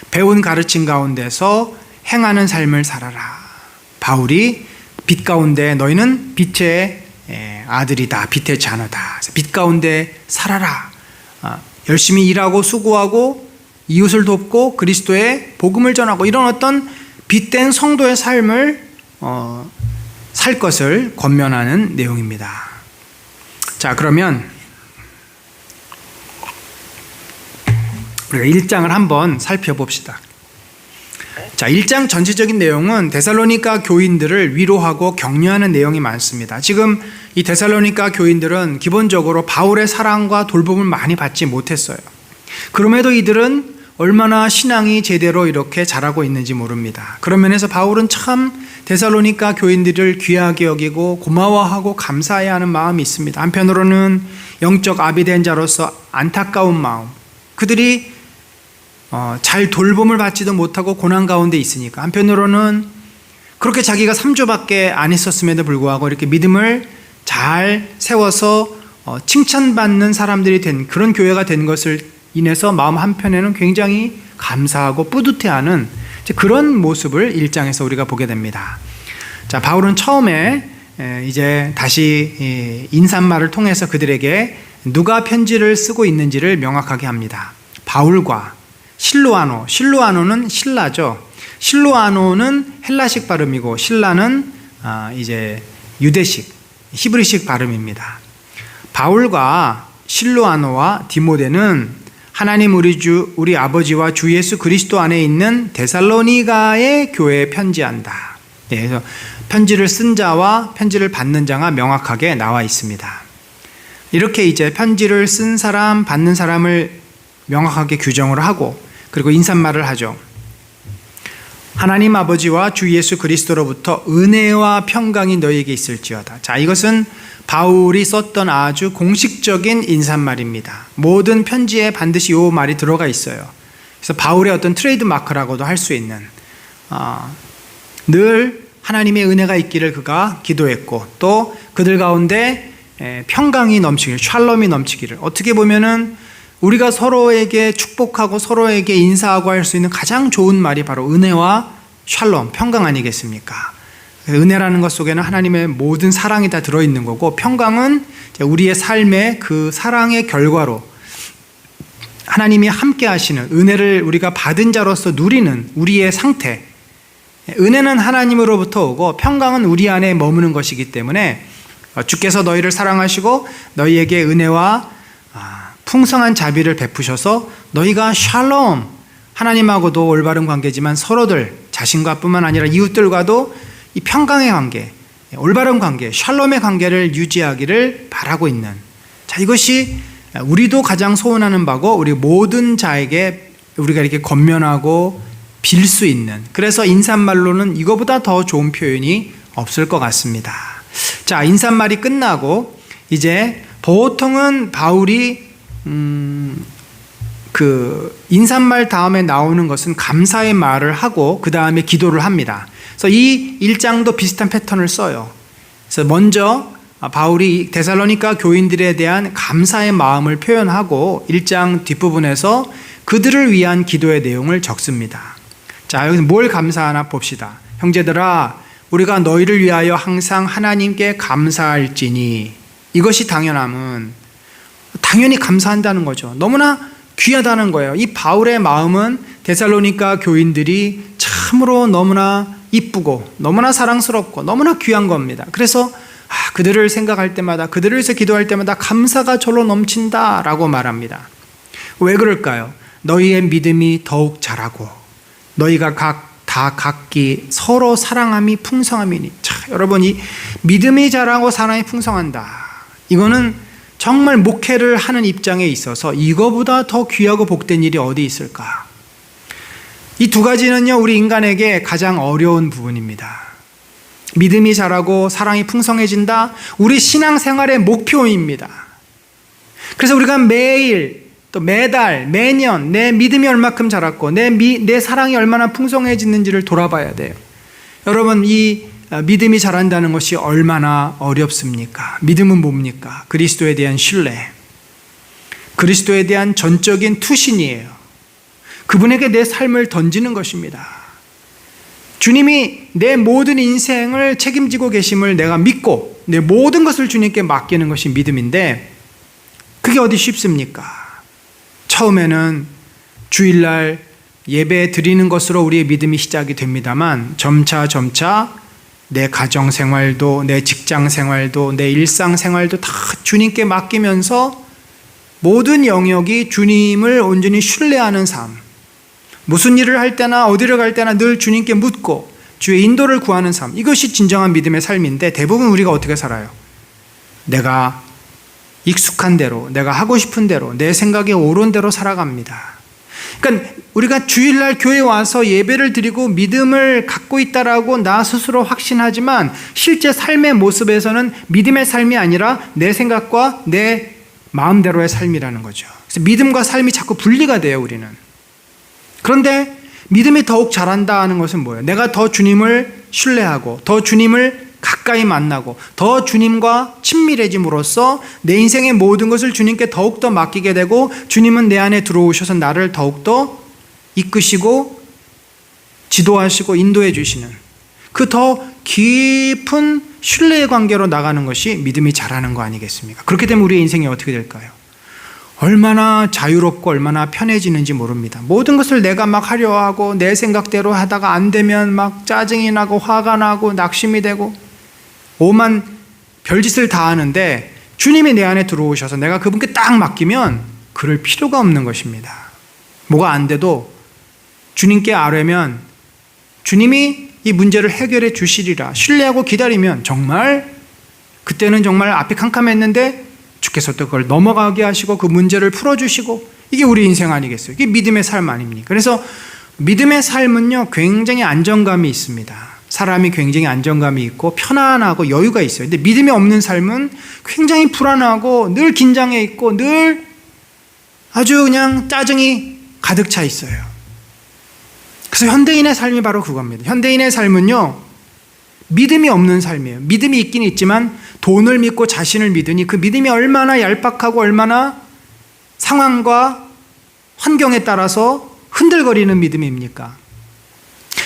배운 가르침 가운데서 행하는 삶을 살아라. 바울이 빛 가운데, 너희는 빛의 아들이다, 빛의 자녀다. 빛 가운데 살아라. 열심히 일하고 수고하고 이웃을 돕고 그리스도의 복음을 전하고, 이런 어떤 빛된 성도의 삶을 살 것을 권면하는 내용입니다. 자, 그러면 우리가 1장을 한번 살펴봅시다. 자, 1장 전체적인 내용은 데살로니가 교인들을 위로하고 격려하는 내용이 많습니다. 지금 이 데살로니가 교인들은 기본적으로 바울의 사랑과 돌봄을 많이 받지 못했어요. 그럼에도 이들은 얼마나 신앙이 제대로 이렇게 자라고 있는지 모릅니다. 그런 면에서 바울은 참 데살로니가 교인들을 귀하게 여기고 고마워하고 감사해야 하는 마음이 있습니다. 한편으로는 영적 아비된 자로서 안타까운 마음, 그들이 잘 돌봄을 받지도 못하고 고난 가운데 있으니까, 한편으로는 그렇게 자기가 3조밖에 안 했었음에도 불구하고 이렇게 믿음을 잘 세워서 칭찬받는 사람들이 된 그런 교회가 된 것을 인해서 마음 한편에는 굉장히 감사하고 뿌듯해하는 그런 모습을 1장에서 우리가 보게 됩니다. 자, 바울은 처음에 이제 다시 인사말을 통해서 그들에게 누가 편지를 쓰고 있는지를 명확하게 합니다. 바울과 실로아노, 실로아노는 신라죠. 실로아노는 헬라식 발음이고 신라는 이제 유대식, 히브리식 발음입니다. 바울과 실로아노와 디모데는 하나님 우리 아버지와 주 예수 그리스도 안에 있는 데살로니가의 교회에 편지한다. 그래서 편지를 쓴 자와 편지를 받는 자가 명확하게 나와 있습니다. 이렇게 이제 편지를 쓴 사람, 받는 사람을 명확하게 규정을 하고, 그리고 인사말을 하죠. 하나님 아버지와 주 예수 그리스도로부터 은혜와 평강이 너희에게 있을지어다. 자, 이것은 바울이 썼던 아주 공식적인 인사말입니다. 모든 편지에 반드시 이 말이 들어가 있어요. 그래서 바울의 어떤 트레이드 마크라고도 할 수 있는, 늘 하나님의 은혜가 있기를 그가 기도했고, 또 그들 가운데 평강이 넘치기를, 샬롬이 넘치기를. 어떻게 보면은 우리가 서로에게 축복하고 서로에게 인사하고 할 수 있는 가장 좋은 말이 바로 은혜와 샬롬, 평강 아니겠습니까? 은혜라는 것 속에는 하나님의 모든 사랑이 다 들어있는 거고, 평강은 우리의 삶의 그 사랑의 결과로 하나님이 함께 하시는, 은혜를 우리가 받은 자로서 누리는 우리의 상태. 은혜는 하나님으로부터 오고 평강은 우리 안에 머무는 것이기 때문에 주께서 너희를 사랑하시고 너희에게 은혜와 풍성한 자비를 베푸셔서 너희가 샬롬, 하나님하고도 올바른 관계지만 서로들, 자신과 뿐만 아니라 이웃들과도 이 평강의 관계, 올바른 관계, 샬롬의 관계를 유지하기를 바라고 있는, 자, 이것이 우리도 가장 소원하는 바고 우리 모든 자에게 우리가 이렇게 권면하고 빌 수 있는, 그래서 인사말로는 이거보다 더 좋은 표현이 없을 것 같습니다. 자, 인사말이 끝나고 이제 보통은 바울이 그 인사말 다음에 나오는 것은 감사의 말을 하고 그 다음에 기도를 합니다. 그래서 이 1장도 비슷한 패턴을 써요. 그래서 먼저 바울이 데살로니가 교인들에 대한 감사의 마음을 표현하고 1장 뒷부분에서 그들을 위한 기도의 내용을 적습니다. 자, 여기서 뭘 감사하나 봅시다. 형제들아, 우리가 너희를 위하여 항상 하나님께 감사할지니, 이것이 당연함은 당연히 감사한다는 거죠. 너무나 귀하다는 거예요. 이 바울의 마음은 데살로니가 교인들이 참으로 너무나 이쁘고 너무나 사랑스럽고 너무나 귀한 겁니다. 그래서 그들을 생각할 때마다, 그들을 위해서 기도할 때마다 감사가 절로 넘친다라고 말합니다. 왜 그럴까요? 너희의 믿음이 더욱 자라고 너희가 각기 서로 사랑함이 풍성함이니. 자, 여러분, 이 믿음이 자라고 사랑이 풍성한다, 이거는 정말 목회를 하는 입장에 있어서 이거보다 더 귀하고 복된 일이 어디 있을까? 이 두 가지는요, 우리 인간에게 가장 어려운 부분입니다. 믿음이 자라고 사랑이 풍성해진다, 우리 신앙생활의 목표입니다. 그래서 우리가 매일, 또 매달, 매년 내 믿음이 얼마큼 자랐고 내 사랑이 얼마나 풍성해지는지를 돌아봐야 돼요. 여러분, 이 믿음이 자란다는 것이 얼마나 어렵습니까? 믿음은 뭡니까? 그리스도에 대한 신뢰, 그리스도에 대한 전적인 투신이에요. 그분에게 내 삶을 던지는 것입니다. 주님이 내 모든 인생을 책임지고 계심을 내가 믿고 내 모든 것을 주님께 맡기는 것이 믿음인데, 그게 어디 쉽습니까? 처음에는 주일날 예배 드리는 것으로 우리의 믿음이 시작이 됩니다만 점차 내 가정 생활도, 내 직장 생활도, 내 일상 생활도 다 주님께 맡기면서 모든 영역이 주님을 온전히 신뢰하는 삶, 무슨 일을 할 때나 어디를 갈 때나 늘 주님께 묻고 주의 인도를 구하는 삶, 이것이 진정한 믿음의 삶인데 대부분 우리가 어떻게 살아요? 내가 익숙한 대로, 내가 하고 싶은 대로, 내 생각에 옳은 대로 살아갑니다. 그러니까 우리가 주일날 교회에 와서 예배를 드리고 믿음을 갖고 있다라고 나 스스로 확신하지만 실제 삶의 모습에서는 믿음의 삶이 아니라 내 생각과 내 마음대로의 삶이라는 거죠. 그래서 믿음과 삶이 자꾸 분리가 돼요, 우리는. 그런데 믿음이 더욱 자란다 하는 것은 뭐예요? 내가 더 주님을 신뢰하고 더 주님을 가까이 만나고 더 주님과 친밀해짐으로써 내 인생의 모든 것을 주님께 더욱더 맡기게 되고 주님은 내 안에 들어오셔서 나를 더욱더 이끄시고 지도하시고 인도해 주시는 그 더 깊은 신뢰의 관계로 나가는 것이 믿음이 자라는 거 아니겠습니까? 그렇게 되면 우리의 인생이 어떻게 될까요? 얼마나 자유롭고 얼마나 편해지는지 모릅니다. 모든 것을 내가 막 하려 하고 내 생각대로 하다가 안 되면 막 짜증이 나고 화가 나고 낙심이 되고 오만 별짓을 다 하는데 주님이 내 안에 들어오셔서 내가 그분께 딱 맡기면 그럴 필요가 없는 것입니다. 뭐가 안 돼도 주님께 아뢰면 주님이 이 문제를 해결해 주시리라 신뢰하고 기다리면 정말 그때는 정말 앞이 캄캄했는데 주께서 또 그걸 넘어가게 하시고 그 문제를 풀어주시고 이게 우리 인생 아니겠어요? 이게 믿음의 삶 아닙니까? 그래서 믿음의 삶은요 굉장히 안정감이 있습니다. 사람이 굉장히 안정감이 있고 편안하고 여유가 있어요. 근데 믿음이 없는 삶은 굉장히 불안하고 늘 긴장해 있고 늘 아주 그냥 짜증이 가득 차 있어요. 그래서 현대인의 삶이 바로 그겁니다. 현대인의 삶은요 믿음이 없는 삶이에요. 믿음이 있긴 있지만 돈을 믿고 자신을 믿으니 그 믿음이 얼마나 얄팍하고 얼마나 상황과 환경에 따라서 흔들거리는 믿음입니까?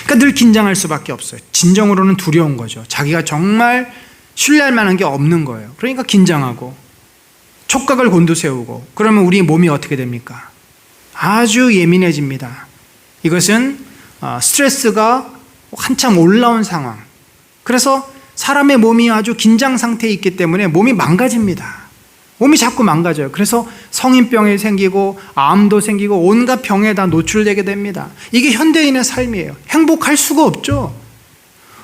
그러니까 늘 긴장할 수밖에 없어요. 진정으로는 두려운 거죠. 자기가 정말 신뢰할 만한 게 없는 거예요. 그러니까 긴장하고 촉각을 곤두세우고 그러면 우리 몸이 어떻게 됩니까? 아주 예민해집니다. 이것은 스트레스가 한참 올라온 상황. 그래서 사람의 몸이 아주 긴장 상태에 있기 때문에 몸이 망가집니다. 몸이 자꾸 망가져요. 그래서 성인병이 생기고 암도 생기고 온갖 병에 다 노출되게 됩니다. 이게 현대인의 삶이에요. 행복할 수가 없죠.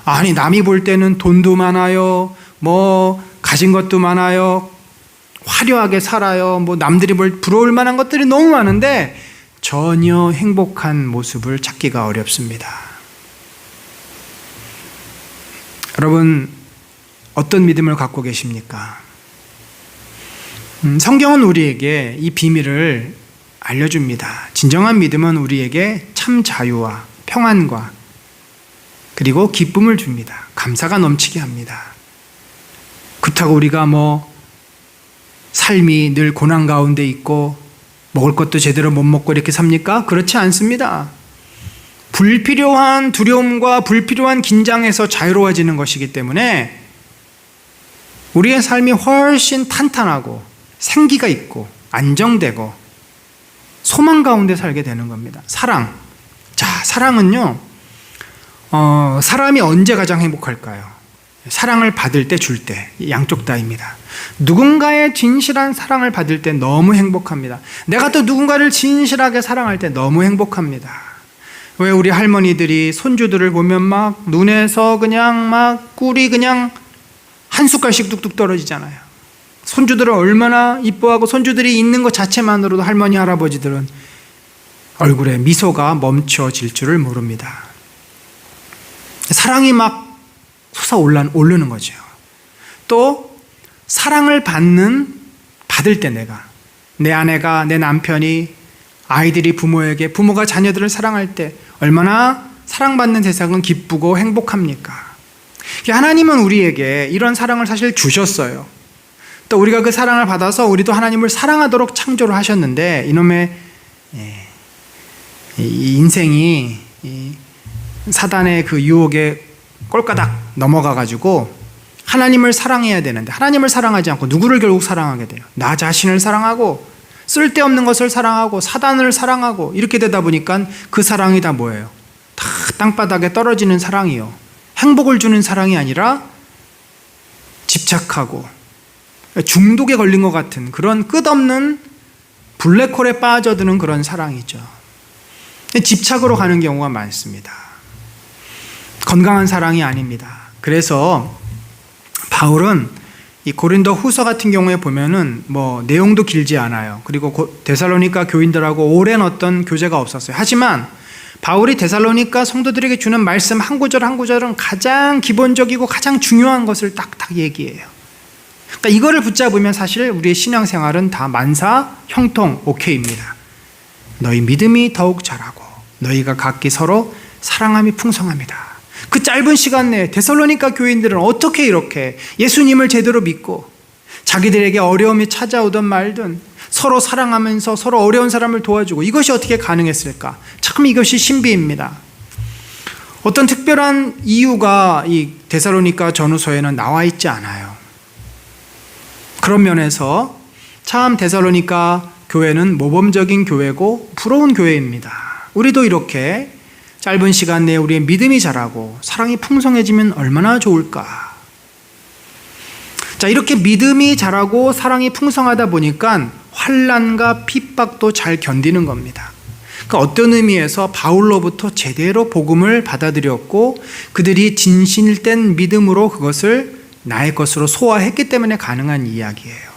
아니 남이 볼 때는 돈도 많아요. 뭐 가진 것도 많아요. 화려하게 살아요. 뭐 남들이 부러울 만한 것들이 너무 많은데 전혀 행복한 모습을 찾기가 어렵습니다. 여러분 어떤 믿음을 갖고 계십니까? 성경은 우리에게 이 비밀을 알려줍니다. 진정한 믿음은 우리에게 참 자유와 평안과 그리고 기쁨을 줍니다. 감사가 넘치게 합니다. 그렇다고 우리가 삶이 늘 고난 가운데 있고 먹을 것도 제대로 못 먹고 이렇게 삽니까? 그렇지 않습니다. 불필요한 두려움과 불필요한 긴장에서 자유로워지는 것이기 때문에 우리의 삶이 훨씬 탄탄하고 생기가 있고 안정되고 소망 가운데 살게 되는 겁니다. 사랑. 자, 사랑은요, 사람이 언제 가장 행복할까요? 사랑을 받을 때, 줄 때, 양쪽 다입니다. 누군가의 진실한 사랑을 받을 때 너무 행복합니다. 내가 또 누군가를 진실하게 사랑할 때 너무 행복합니다. 왜 우리 할머니들이 손주들을 보면 막 눈에서 그냥 막 꿀이 그냥 한 숟갈씩 뚝뚝 떨어지잖아요. 손주들을 얼마나 이뻐하고 손주들이 있는 것 자체만으로도 할머니 할아버지들은 얼굴에 미소가 멈춰질 줄을 모릅니다. 사랑이 막 솟아오르는 거죠. 또 사랑을 받을 때 내 아내가 내 남편이 아이들이 부모에게 부모가 자녀들을 사랑할 때 얼마나 사랑받는 세상은 기쁘고 행복합니까? 하나님은 우리에게 이런 사랑을 사실 주셨어요. 또 우리가 그 사랑을 받아서 우리도 하나님을 사랑하도록 창조를 하셨는데 이놈의 이 인생이 사단의 그 유혹에 꼴까닥 넘어가가지고 하나님을 사랑해야 되는데 하나님을 사랑하지 않고 누구를 결국 사랑하게 돼요? 나 자신을 사랑하고 쓸데없는 것을 사랑하고 사단을 사랑하고 이렇게 되다 보니까 그 사랑이 다 뭐예요? 다 땅바닥에 떨어지는 사랑이요. 행복을 주는 사랑이 아니라 집착하고 중독에 걸린 것 같은 그런 끝없는 블랙홀에 빠져드는 그런 사랑이죠. 집착으로 가는 경우가 많습니다. 건강한 사랑이 아닙니다. 그래서 바울은 이 고린도 후서 같은 경우에 보면은 내용도 길지 않아요. 그리고 데살로니가 교인들하고 오랜 어떤 교제가 없었어요. 하지만 바울이 데살로니가 성도들에게 주는 말씀 한 구절 한 구절은 가장 기본적이고 가장 중요한 것을 딱딱 얘기해요. 그러니까 이거를 붙잡으면 사실 우리의 신앙생활은 다 만사 형통 오케이입니다. 너희 믿음이 더욱 자라고 너희가 각기 서로 사랑함이 풍성합니다. 그 짧은 시간 내에 데살로니가 교인들은 어떻게 이렇게 예수님을 제대로 믿고 자기들에게 어려움이 찾아오든 말든 서로 사랑하면서 서로 어려운 사람을 도와주고 이것이 어떻게 가능했을까? 참 이것이 신비입니다. 어떤 특별한 이유가 이 데살로니가 전후서에는 나와 있지 않아요. 그런 면에서 참 데살로니가 교회는 모범적인 교회고 부러운 교회입니다. 우리도 이렇게 짧은 시간 내에 우리의 믿음이 자라고 사랑이 풍성해지면 얼마나 좋을까. 자, 이렇게 믿음이 자라고 사랑이 풍성하다 보니까 환난과 핍박도 잘 견디는 겁니다. 그러니까 어떤 의미에서 바울로부터 제대로 복음을 받아들였고 그들이 진실된 믿음으로 그것을 나의 것으로 소화했기 때문에 가능한 이야기예요.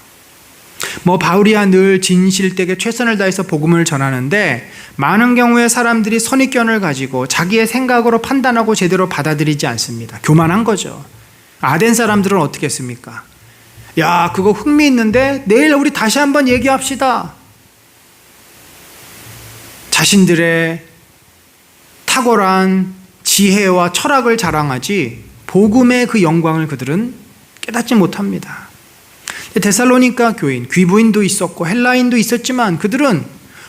바울이야 늘 진실되게 최선을 다해서 복음을 전하는데 많은 경우에 사람들이 선입견을 가지고 자기의 생각으로 판단하고 제대로 받아들이지 않습니다. 교만한 거죠. 아덴 사람들은 어떻게 했습니까? 야, 그거 흥미있는데 내일 우리 다시 한번 얘기합시다. 자신들의 탁월한 지혜와 철학을 자랑하지 복음의 그 영광을 그들은 깨닫지 못합니다. 데살로니가 교인, 귀부인도 있었고 헬라인도 있었지만 그들은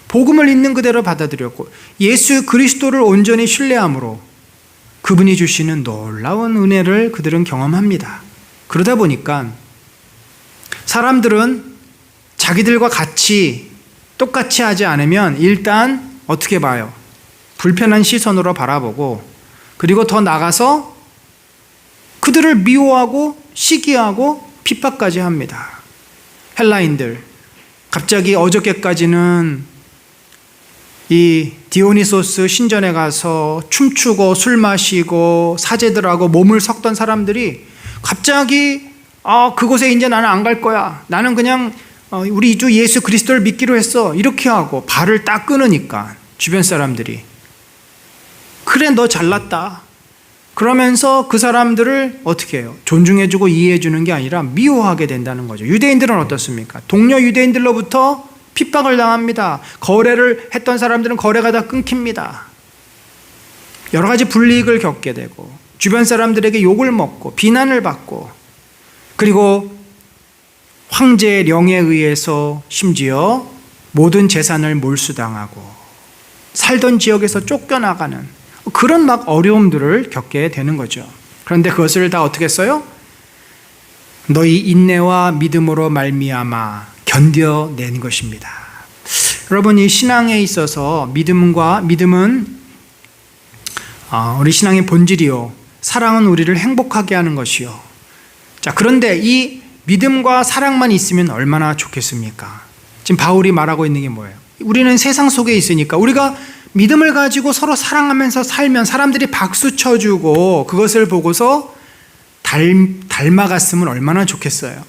복음을 있는 그대로 받아들였고 예수 그리스도를 온전히 신뢰함으로 그분이 주시는 놀라운 은혜를 그들은 경험합니다. 그러다 보니까 사람들은 자기들과 똑같이 하지 않으면 일단 어떻게 봐요? 불편한 시선으로 바라보고 그리고 더 나가서 그들을 미워하고 시기하고 핍박까지 합니다. 헬라인들, 갑자기 어저께까지는 이 디오니소스 신전에 가서 춤추고 술 마시고 사제들하고 몸을 섞던 사람들이 갑자기 그곳에 이제 나는 안 갈 거야. 나는 그냥 우리 주 예수 그리스도를 믿기로 했어. 이렇게 하고 발을 딱 끊으니까 주변 사람들이 그래 너 잘났다. 그러면서 그 사람들을 어떻게 해요? 존중해주고 이해해주는 게 아니라 미워하게 된다는 거죠. 유대인들은 어떻습니까? 동료 유대인들로부터 핍박을 당합니다. 거래를 했던 사람들은 거래가 다 끊깁니다. 여러 가지 불이익을 겪게 되고 주변 사람들에게 욕을 먹고 비난을 받고 그리고 황제의 령에 의해서 심지어 모든 재산을 몰수당하고 살던 지역에서 쫓겨나가는 그런 막 어려움들을 겪게 되는 거죠. 그런데 그것을 다 어떻게 써요? 너희 인내와 믿음으로 말미암아 견뎌낸 것입니다. 여러분, 이 신앙에 있어서 믿음은 우리 신앙의 본질이요, 사랑은 우리를 행복하게 하는 것이요. 자, 그런데 이 믿음과 사랑만 있으면 얼마나 좋겠습니까? 지금 바울이 말하고 있는 게 뭐예요? 우리는 세상 속에 있으니까 우리가 믿음을 가지고 서로 사랑하면서 살면 사람들이 박수 쳐주고 그것을 보고서 닮아갔으면 얼마나 좋겠어요.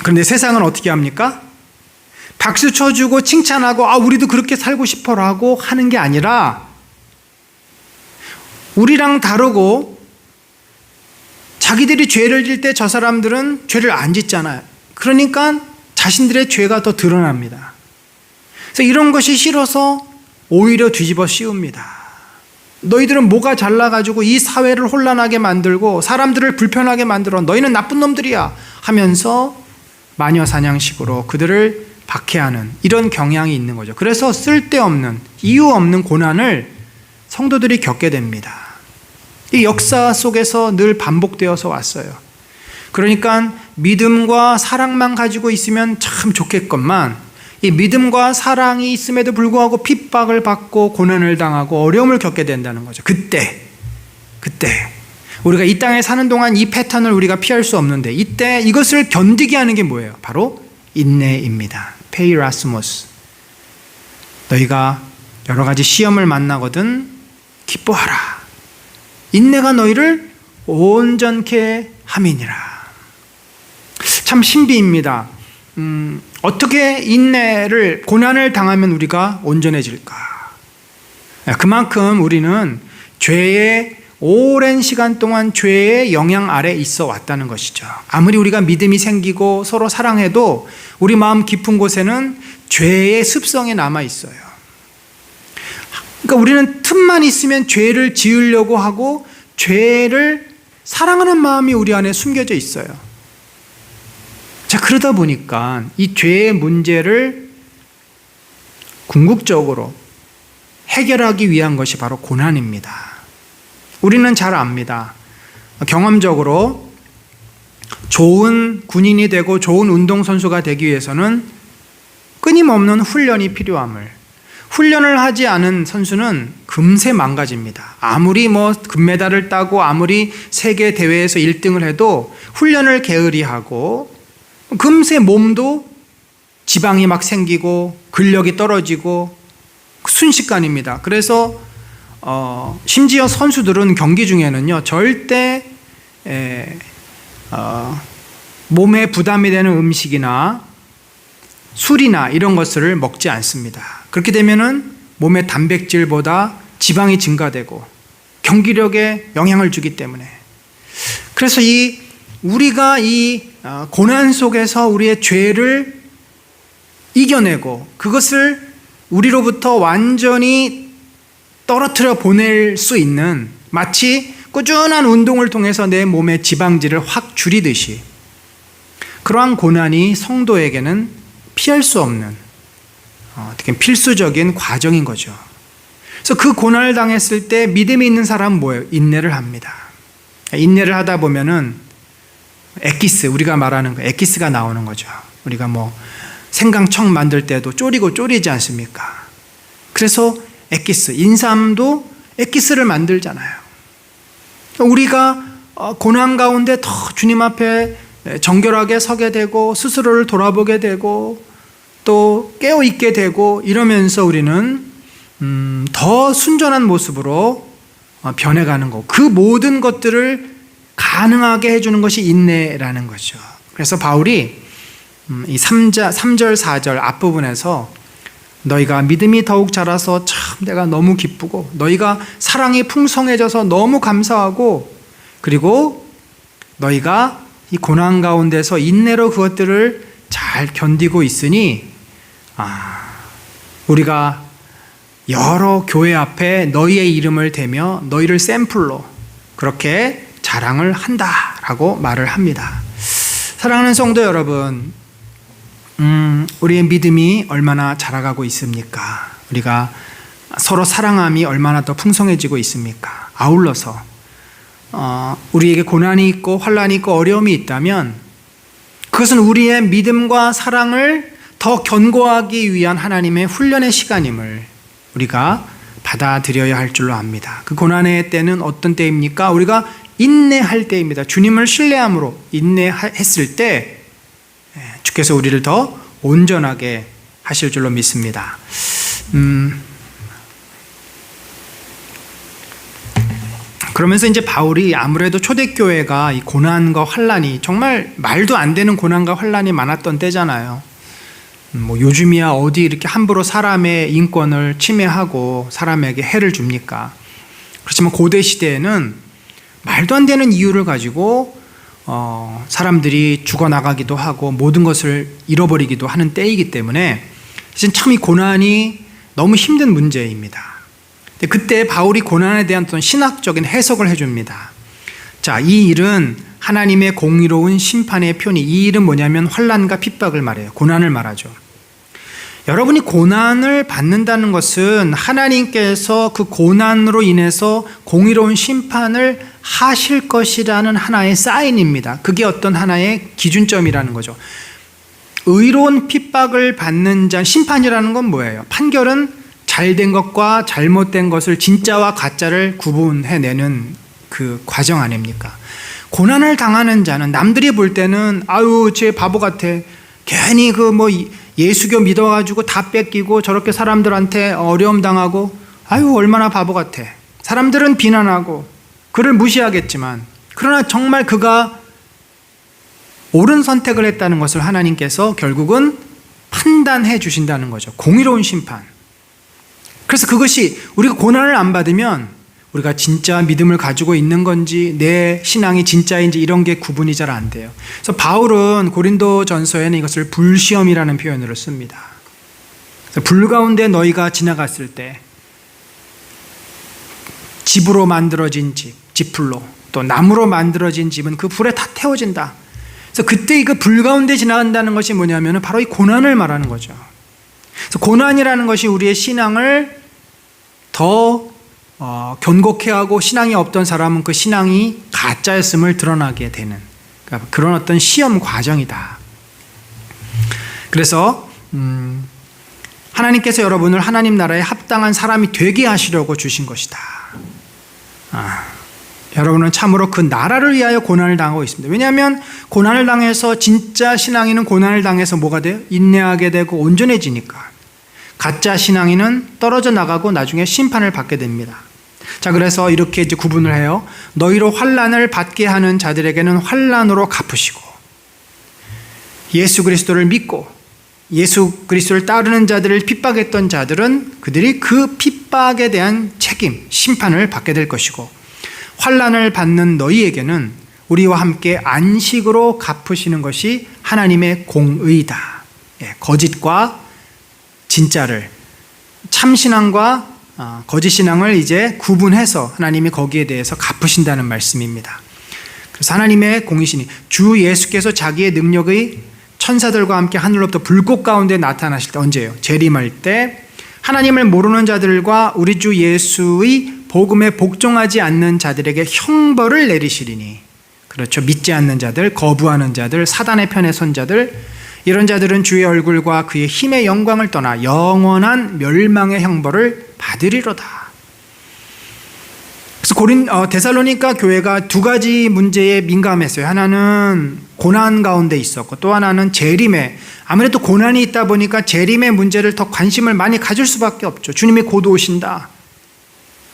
그런데 세상은 어떻게 합니까? 박수 쳐주고 칭찬하고 우리도 그렇게 살고 싶어라고 하는 게 아니라 우리랑 다르고 자기들이 죄를 질 때 저 사람들은 죄를 안 짓잖아요. 그러니까 자신들의 죄가 더 드러납니다. 그래서 이런 것이 싫어서 오히려 뒤집어 씌웁니다. 너희들은 뭐가 잘나가지고 이 사회를 혼란하게 만들고 사람들을 불편하게 만들어 너희는 나쁜 놈들이야 하면서 마녀사냥식으로 그들을 박해하는 이런 경향이 있는 거죠. 그래서 쓸데없는 이유 없는 고난을 성도들이 겪게 됩니다. 이 역사 속에서 늘 반복되어서 왔어요. 그러니까 믿음과 사랑만 가지고 있으면 참 좋겠건만 이 믿음과 사랑이 있음에도 불구하고 핍박을 받고 고난을 당하고 어려움을 겪게 된다는 거죠. 그때 우리가 이 땅에 사는 동안 이 패턴을 우리가 피할 수 없는데 이때 이것을 견디게 하는 게 뭐예요? 바로 인내입니다. 페이라스모스. 너희가 여러 가지 시험을 만나거든 기뻐하라. 인내가 너희를 온전케 함이니라. 참 신비입니다. 어떻게 인내를 고난을 당하면 우리가 온전해질까? 그만큼 우리는 죄의 오랜 시간 동안 죄의 영향 아래 있어 왔다는 것이죠. 아무리 우리가 믿음이 생기고 서로 사랑해도 우리 마음 깊은 곳에는 죄의 습성이 남아 있어요. 그러니까 우리는 틈만 있으면 죄를 지으려고 하고 죄를 사랑하는 마음이 우리 안에 숨겨져 있어요. 자, 그러다 보니까 이 죄의 문제를 궁극적으로 해결하기 위한 것이 바로 고난입니다. 우리는 잘 압니다. 경험적으로 좋은 군인이 되고 좋은 운동선수가 되기 위해서는 끊임없는 훈련이 필요함을, 훈련을 하지 않은 선수는 금세 망가집니다. 아무리 금메달을 따고 아무리 세계 대회에서 1등을 해도 훈련을 게으리하고 금세 몸도 지방이 막 생기고 근력이 떨어지고 순식간입니다. 그래서 심지어 선수들은 경기 중에는요 절대 몸에 부담이 되는 음식이나 술이나 이런 것을 먹지 않습니다. 그렇게 되면은 몸의 단백질보다 지방이 증가되고 경기력에 영향을 주기 때문에, 그래서 우리가 이 고난 속에서 우리의 죄를 이겨내고 그것을 우리로부터 완전히 떨어뜨려 보낼 수 있는, 마치 꾸준한 운동을 통해서 내 몸의 지방질을 확 줄이듯이 그러한 고난이 성도에게는 피할 수 없는 어떻게 필수적인 과정인 거죠. 그래서 그 고난을 당했을 때 믿음이 있는 사람은 뭐예요? 인내를 합니다. 인내를 하다 보면은 엑기스, 우리가 말하는 거 엑기스가 나오는 거죠. 우리가 생강청 만들 때도 졸이지 않습니까? 그래서 엑기스, 인삼도 엑기스를 만들잖아요. 우리가 고난 가운데 더 주님 앞에 정결하게 서게 되고 스스로를 돌아보게 되고 또 깨어있게 되고 이러면서 우리는 더 순전한 모습으로 변해가는 거고, 그 모든 것들을 가능하게 해주는 것이 인내라는 거죠. 그래서 바울이 이 3절 4절 앞부분에서 너희가 믿음이 더욱 자라서 참 내가 너무 기쁘고 너희가 사랑이 풍성해져서 너무 감사하고, 그리고 너희가 이 고난 가운데서 인내로 그것들을 잘 견디고 있으니 우리가 여러 교회 앞에 너희의 이름을 대며 너희를 샘플로 그렇게 자랑을 한다라고 말을 합니다. 사랑하는 성도 여러분, 우리의 믿음이 얼마나 자라가고 있습니까? 우리가 서로 사랑함이 얼마나 더 풍성해지고 있습니까? 아울러서 우리에게 고난이 있고 환난이 있고 어려움이 있다면 그것은 우리의 믿음과 사랑을 더 견고하기 위한 하나님의 훈련의 시간임을 우리가 받아들여야 할 줄로 압니다. 그 고난의 때는 어떤 때입니까? 우리가 인내할 때입니다. 주님을 신뢰함으로 인내했을 때 주께서 우리를 더 온전하게 하실 줄로 믿습니다. 그러면서 이제 바울이 아무래도 초대교회가 이 고난과 환난이 정말 말도 안 되는 고난과 환난이 많았던 때잖아요. 요즘이야 어디 이렇게 함부로 사람의 인권을 침해하고 사람에게 해를 줍니까? 그렇지만 고대 시대에는 말도 안 되는 이유를 가지고 사람들이 죽어나가기도 하고 모든 것을 잃어버리기도 하는 때이기 때문에 참 이 고난이 너무 힘든 문제입니다. 그때 바울이 고난에 대한 어떤 신학적인 해석을 해줍니다. 자, 이 일은 하나님의 공의로운 심판의 표니, 이 일은 뭐냐면 환난과 핍박을 말해요. 고난을 말하죠. 여러분이 고난을 받는다는 것은 하나님께서 그 고난으로 인해서 공의로운 심판을 하실 것이라는 하나의 사인입니다. 그게 어떤 하나의 기준점이라는 거죠. 의로운 핍박을 받는 자, 심판이라는 건 뭐예요? 판결은 잘된 것과 잘못된 것을, 진짜와 가짜를 구분해내는 그 과정 아닙니까? 고난을 당하는 자는 남들이 볼 때는 아유 쟤 바보 같아, 괜히 예수교 믿어가지고 다 뺏기고 저렇게 사람들한테 어려움 당하고 아유 얼마나 바보 같아. 사람들은 비난하고 그를 무시하겠지만, 그러나 정말 그가 옳은 선택을 했다는 것을 하나님께서 결국은 판단해 주신다는 거죠. 공의로운 심판. 그래서 그것이 우리가 고난을 안 받으면 우리가 진짜 믿음을 가지고 있는 건지 내 신앙이 진짜인지 이런 게 구분이 잘 안 돼요. 그래서 바울은 고린도전서에는 이것을 불시험이라는 표현으로 씁니다. 불 가운데 너희가 지나갔을 때 집으로 만들어진 집, 지풀로, 또 나무로 만들어진 집은 그 불에 다 태워진다. 그래서 그때 그 불 가운데 지나간다는 것이 뭐냐면 바로 이 고난을 말하는 거죠. 그래서 고난이라는 것이 우리의 신앙을 더 견고케 하고, 신앙이 없던 사람은 그 신앙이 가짜였음을 드러나게 되는, 그러니까 그런 어떤 시험 과정이다. 그래서 하나님께서 여러분을 하나님 나라에 합당한 사람이 되게 하시려고 주신 것이다. 여러분은 참으로 그 나라를 위하여 고난을 당하고 있습니다. 왜냐하면 고난을 당해서, 진짜 신앙인은 고난을 당해서 뭐가 돼요? 인내하게 되고 온전해지니까. 가짜 신앙인은 떨어져 나가고 나중에 심판을 받게 됩니다. 자, 그래서 이렇게 이제 구분을 해요. 너희로 환난을 받게 하는 자들에게는 환난으로 갚으시고, 예수 그리스도를 믿고 예수 그리스도를 따르는 자들을 핍박했던 자들은 그들이 그 핍박에 대한 책임, 심판을 받게 될 것이고, 환난을 받는 너희에게는 우리와 함께 안식으로 갚으시는 것이 하나님의 공의다. 거짓과 진짜를, 참신앙과 거짓신앙을 이제 구분해서 하나님이 거기에 대해서 갚으신다는 말씀입니다. 그래서 하나님의 공의신이 주 예수께서 자기의 능력의 천사들과 함께 하늘로부터 불꽃 가운데 나타나실 때, 언제예요? 재림할 때 하나님을 모르는 자들과 우리 주 예수의 복음에 복종하지 않는 자들에게 형벌을 내리시리니, 그렇죠, 믿지 않는 자들, 거부하는 자들, 사단의 편에 선 자들, 이런 자들은 주의 얼굴과 그의 힘의 영광을 떠나 영원한 멸망의 형벌을 받으리로다. 그래서 데살로니가 교회가 두 가지 문제에 민감했어요. 하나는 고난 가운데 있었고, 또 하나는 재림에, 아무래도 고난이 있다 보니까 재림의 문제를 더 관심을 많이 가질 수밖에 없죠. 주님이 곧 오신다.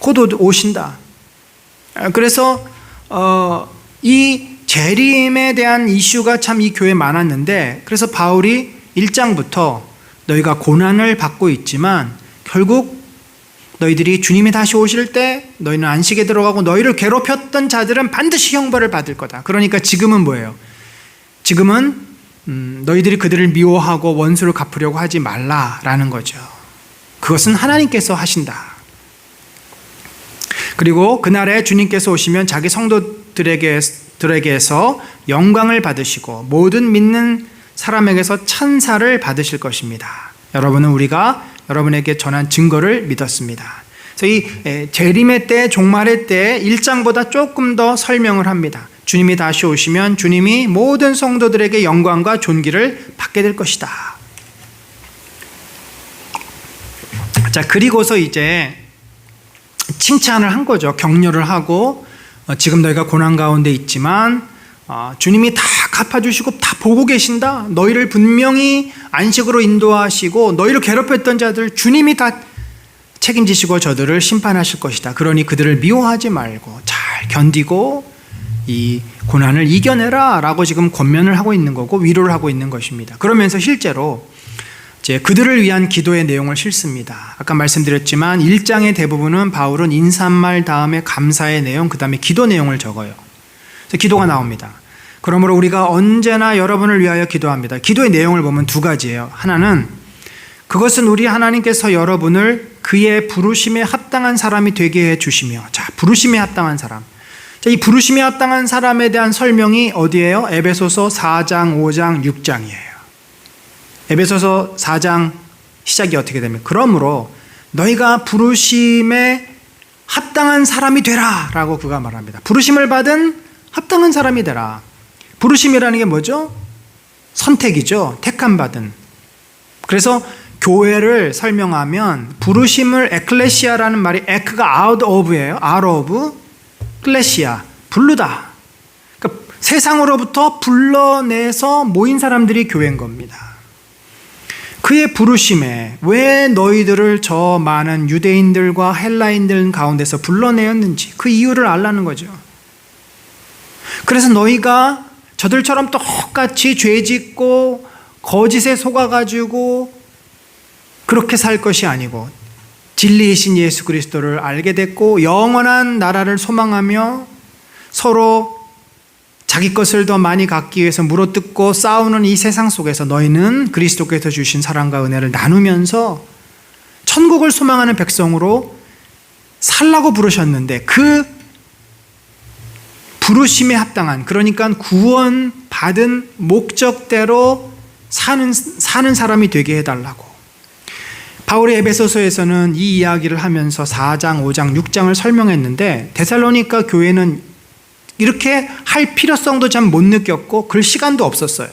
곧 오신다. 그래서 이 재림에 대한 이슈가 참 이 교회에 많았는데, 그래서 바울이 1장부터 너희가 고난을 받고 있지만 결국 너희들이 주님이 다시 오실 때 너희는 안식에 들어가고 너희를 괴롭혔던 자들은 반드시 형벌을 받을 거다. 그러니까 지금은 뭐예요? 지금은 너희들이 그들을 미워하고 원수를 갚으려고 하지 말라라는 거죠. 그것은 하나님께서 하신다. 그리고 그날에 주님께서 오시면 자기 성도들에게서 영광을 받으시고 모든 믿는 사람에게서 찬사를 받으실 것입니다. 여러분은 우리가 여러분에게 전한 증거를 믿었습니다. 그래서 이 재림의 때, 종말의 때 1장보다 조금 더 설명을 합니다. 주님이 다시 오시면 주님이 모든 성도들에게 영광과 존귀를 받게 될 것이다. 자, 그리고서 이제 칭찬을 한 거죠. 격려를 하고, 지금 너희가 고난 가운데 있지만 주님이 다 갚아주시고 다 보고 계신다. 너희를 분명히 안식으로 인도하시고 너희를 괴롭혔던 자들 주님이 다 책임지시고 저들을 심판하실 것이다. 그러니 그들을 미워하지 말고 잘 견디고 이 고난을 이겨내라 라고 지금 권면을 하고 있는 거고, 위로를 하고 있는 것입니다. 그러면서 실제로 이제 그들을 위한 기도의 내용을 실습니다. 아까 말씀드렸지만 1장의 대부분은 바울은 인사말 다음에 감사의 내용, 그 다음에 기도 내용을 적어요. 그래서 기도가 나옵니다. 그러므로 우리가 언제나 여러분을 위하여 기도합니다. 기도의 내용을 보면 두 가지예요. 하나는 그것은 우리 하나님께서 여러분을 그의 부르심에 합당한 사람이 되게 해주시며, 자, 부르심에 합당한 사람. 자, 이 부르심에 합당한 사람에 대한 설명이 어디예요? 에베소서 4장, 5장, 6장이에요. 에베소서 4장 시작이 어떻게 되면 그러므로 너희가 부르심에 합당한 사람이 되라 라고 그가 말합니다. 부르심을 받은 합당한 사람이 되라. 부르심이라는 게 뭐죠? 선택이죠. 택함 받은. 그래서 교회를 설명하면 부르심을 에클레시아라는 말이 에크가 out of예요. out of 클레시아, 부르다. 그러니까 세상으로부터 불러내서 모인 사람들이 교회인 겁니다. 그의 부르심에 왜 너희들을 저 많은 유대인들과 헬라인들 가운데서 불러내었는지 그 이유를 알라는 거죠. 그래서 너희가 저들처럼 똑같이 죄짓고 거짓에 속아가지고 그렇게 살 것이 아니고 진리이신 예수 그리스도를 알게 됐고 영원한 나라를 소망하며 서로 자기 것을 더 많이 갖기 위해서 물어뜯고 싸우는 이 세상 속에서 너희는 그리스도께서 주신 사랑과 은혜를 나누면서 천국을 소망하는 백성으로 살라고 부르셨는데 그 부르심에 합당한, 그러니까 구원받은 목적대로 사는 사람이 되게 해달라고. 바울이 에베소서에서는 이 이야기를 하면서 4장, 5장, 6장을 설명했는데 데살로니가 교회는 이렇게 할 필요성도 참 못 느꼈고 그럴 시간도 없었어요.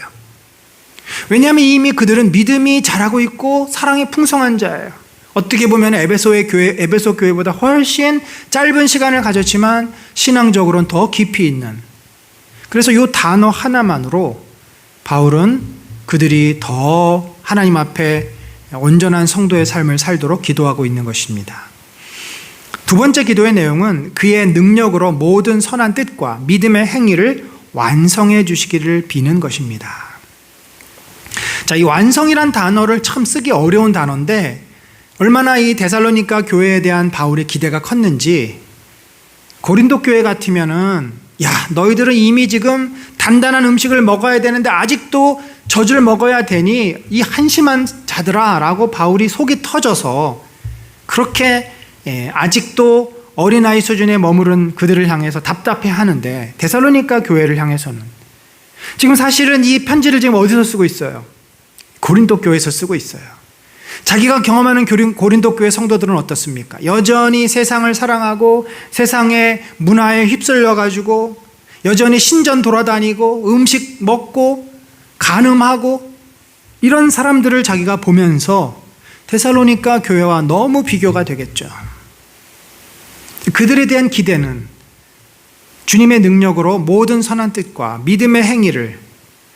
왜냐하면 이미 그들은 믿음이 자라고 있고 사랑이 풍성한 자예요. 어떻게 보면 에베소 교회보다 훨씬 짧은 시간을 가졌지만 신앙적으로는 더 깊이 있는. 그래서 이 단어 하나만으로 바울은 그들이 더 하나님 앞에 온전한 성도의 삶을 살도록 기도하고 있는 것입니다. 두 번째 기도의 내용은 그의 능력으로 모든 선한 뜻과 믿음의 행위를 완성해 주시기를 비는 것입니다. 자, 이 완성이란 단어를 참 쓰기 어려운 단어인데 얼마나 이 데살로니가 교회에 대한 바울의 기대가 컸는지 고린도 교회 같으면은 야, 너희들은 이미 지금 단단한 음식을 먹어야 되는데 아직도 젖을 먹어야 되니 이 한심한 자들아 라고 바울이 속이 터져서 그렇게 아직도 어린아이 수준에 머무른 그들을 향해서 답답해 하는데 데살로니가 교회를 향해서는 지금 사실은 이 편지를 지금 어디서 쓰고 있어요? 고린도 교회에서 쓰고 있어요. 자기가 경험하는 고린도 교회 성도들은 어떻습니까? 여전히 세상을 사랑하고 세상의 문화에 휩쓸려가지고 여전히 신전 돌아다니고 음식 먹고 간음하고 이런 사람들을 자기가 보면서 데살로니가 교회와 너무 비교가 되겠죠. 그들에 대한 기대는 주님의 능력으로 모든 선한 뜻과 믿음의 행위를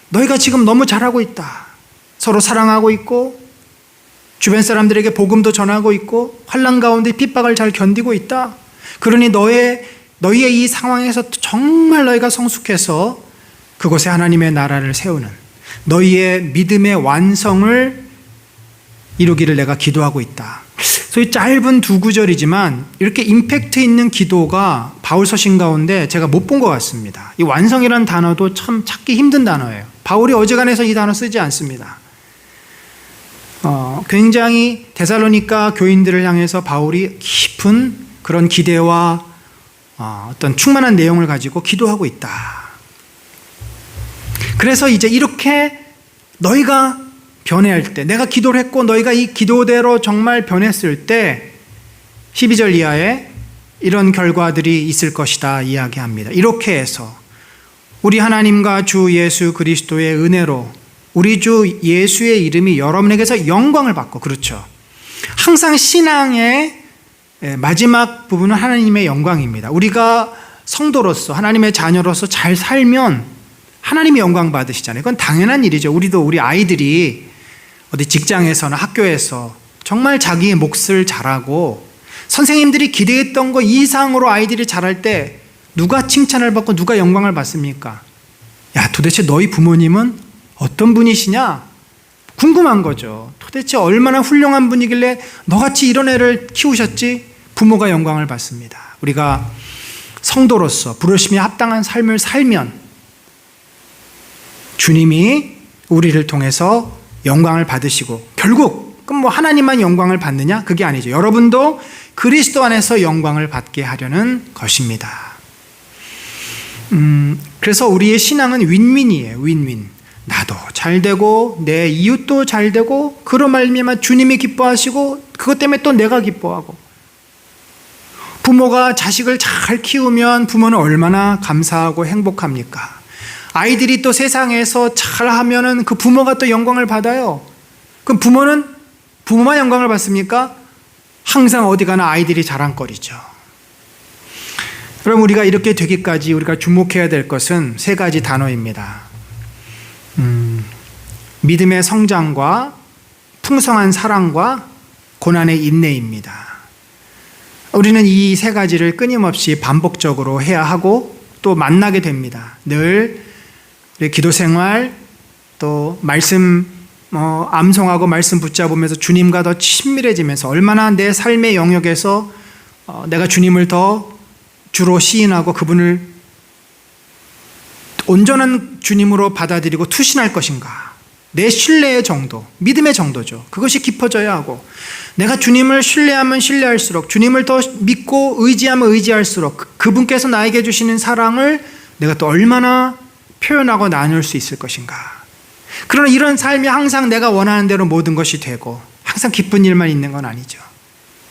너희가 지금 너무 잘하고 있다. 서로 사랑하고 있고 주변 사람들에게 복음도 전하고 있고 환난 가운데 핍박을 잘 견디고 있다. 그러니 너희의 이 상황에서 정말 너희가 성숙해서 그곳에 하나님의 나라를 세우는 너희의 믿음의 완성을 이루기를 내가 기도하고 있다. 소위 짧은 두 구절이지만 이렇게 임팩트 있는 기도가 바울 서신 가운데 제가 못 본 것 같습니다. 이 완성이라는 단어도 참 찾기 힘든 단어예요. 바울이 어지간해서 이 단어 쓰지 않습니다. 굉장히 데살로니가 교인들을 향해서 바울이 깊은 그런 기대와 어떤 충만한 내용을 가지고 기도하고 있다. 그래서 이제 이렇게 너희가 변해할 때, 내가 기도를 했고 너희가 이 기도대로 정말 변했을 때 12절 이하에 이런 결과들이 있을 것이다 이야기합니다. 이렇게 해서 우리 하나님과 주 예수 그리스도의 은혜로 우리 주 예수의 이름이 여러분에게서 영광을 받고, 그렇죠. 항상 신앙의 마지막 부분은 하나님의 영광입니다. 우리가 성도로서 하나님의 자녀로서 잘 살면 하나님이 영광 받으시잖아요. 그건 당연한 일이죠. 우리 아이들이 어디 직장에서나 학교에서 정말 자기의 몫을 잘하고 선생님들이 기대했던 거 이상으로 아이들이 잘할 때 누가 칭찬을 받고 누가 영광을 받습니까? 야, 도대체 너희 부모님은 어떤 분이시냐? 궁금한 거죠. 도대체 얼마나 훌륭한 분이길래 너같이 이런 애를 키우셨지? 부모가 영광을 받습니다. 우리가 성도로서 부르심에 합당한 삶을 살면 주님이 우리를 통해서 영광을 받으시고, 결국 그럼 뭐 하나님만 영광을 받느냐? 그게 아니죠. 여러분도 그리스도 안에서 영광을 받게 하려는 것입니다. 그래서 우리의 신앙은 윈윈이에요. 윈윈. 나도 잘 되고 내 이웃도 잘 되고 그로 말미암아 주님이 기뻐하시고 그것 때문에 또 내가 기뻐하고, 부모가 자식을 잘 키우면 부모는 얼마나 감사하고 행복합니까? 아이들이 또 세상에서 잘하면은 그 부모가 또 영광을 받아요. 그럼 부모는 부모만 영광을 받습니까? 항상 어디 가나 아이들이 자랑거리죠. 그럼 우리가 이렇게 되기까지 우리가 주목해야 될 것은 세 가지 단어입니다. 믿음의 성장과 풍성한 사랑과 고난의 인내입니다. 우리는 이 세 가지를 끊임없이 반복적으로 해야 하고 또 만나게 됩니다. 늘 우리 기도 생활, 또 말씀 암송하고 말씀 붙잡으면서 주님과 더 친밀해지면서 얼마나 내 삶의 영역에서 내가 주님을 더 주로 시인하고 그분을 온전한 주님으로 받아들이고 투신할 것인가. 내 신뢰의 정도, 믿음의 정도죠. 그것이 깊어져야 하고, 내가 주님을 신뢰하면 신뢰할수록, 주님을 더 믿고 의지하면 의지할수록 그분께서 나에게 주시는 사랑을 내가 또 얼마나 표현하고 나눌 수 있을 것인가. 그러나 이런 삶이 항상 내가 원하는 대로 모든 것이 되고 항상 기쁜 일만 있는 건 아니죠.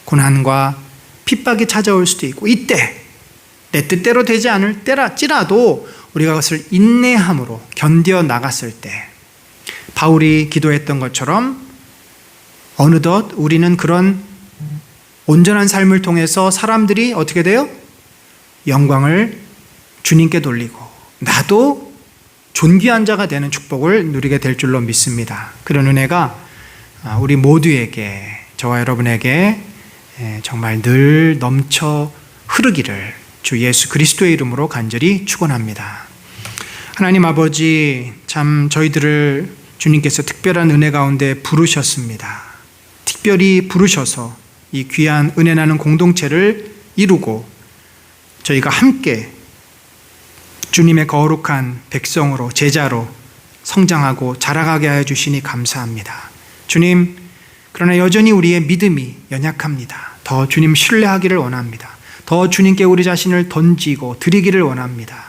고난과 핍박이 찾아올 수도 있고, 이때 내 뜻대로 되지 않을 때라도 우리가 그것을 인내함으로 견뎌 나갔을 때 바울이 기도했던 것처럼 어느덧 우리는 그런 온전한 삶을 통해서 사람들이 어떻게 돼요? 영광을 주님께 돌리고 나도 존귀한 자가 되는 축복을 누리게 될 줄로 믿습니다. 그런 은혜가 우리 모두에게, 저와 여러분에게 정말 늘 넘쳐 흐르기를 주 예수 그리스도의 이름으로 간절히 축원합니다. 하나님 아버지, 참 저희들을 주님께서 특별한 은혜 가운데 부르셨습니다. 특별히 부르셔서 이 귀한 은혜 나는 공동체를 이루고 저희가 함께 주님의 거룩한 백성으로, 제자로 성장하고 자라가게 하여 주시니 감사합니다. 주님, 그러나 여전히 우리의 믿음이 연약합니다. 더 주님 신뢰하기를 원합니다. 더 주님께 우리 자신을 던지고 드리기를 원합니다.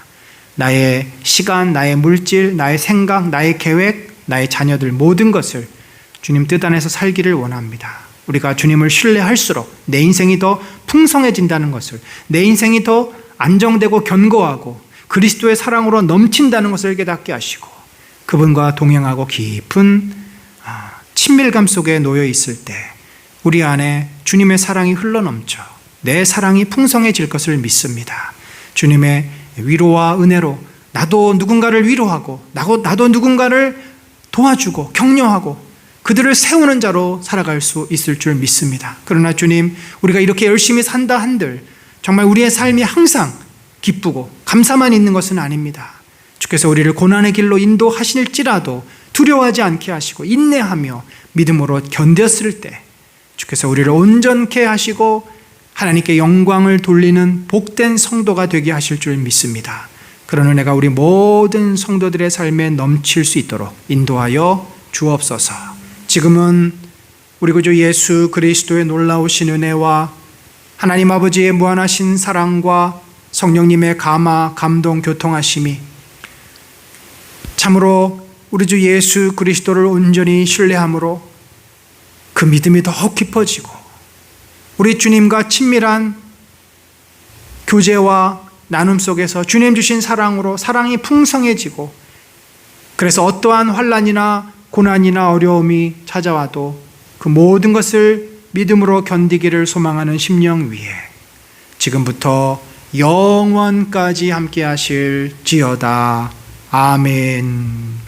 나의 시간, 나의 물질, 나의 생각, 나의 계획, 나의 자녀들 모든 것을 주님 뜻 안에서 살기를 원합니다. 우리가 주님을 신뢰할수록 내 인생이 더 풍성해진다는 것을, 내 인생이 더 안정되고 견고하고 그리스도의 사랑으로 넘친다는 것을 깨닫게 하시고, 그분과 동행하고 깊은 친밀감 속에 놓여 있을 때 우리 안에 주님의 사랑이 흘러넘쳐 내 사랑이 풍성해질 것을 믿습니다. 주님의 위로와 은혜로 나도 누군가를 위로하고 나도 누군가를 도와주고 격려하고 그들을 세우는 자로 살아갈 수 있을 줄 믿습니다. 그러나 주님, 우리가 이렇게 열심히 산다 한들 정말 우리의 삶이 항상 기쁘고 감사만 있는 것은 아닙니다. 주께서 우리를 고난의 길로 인도하실지라도 두려워하지 않게 하시고 인내하며 믿음으로 견뎠을 때 주께서 우리를 온전케 하시고 하나님께 영광을 돌리는 복된 성도가 되게 하실 줄 믿습니다. 그런 은혜가 우리 모든 성도들의 삶에 넘칠 수 있도록 인도하여 주옵소서. 지금은 우리 구주 예수 그리스도의 놀라우신 은혜와 하나님 아버지의 무한하신 사랑과 성령님의 감화, 감동, 교통하심이 참으로 우리 주 예수 그리스도를 온전히 신뢰함으로 그 믿음이 더욱 깊어지고 우리 주님과 친밀한 교제와 나눔 속에서 주님 주신 사랑으로 사랑이 풍성해지고, 그래서 어떠한 환난이나 고난이나 어려움이 찾아와도 그 모든 것을 믿음으로 견디기를 소망하는 심령 위에 지금부터 영원까지 함께 하실지어다. 아멘.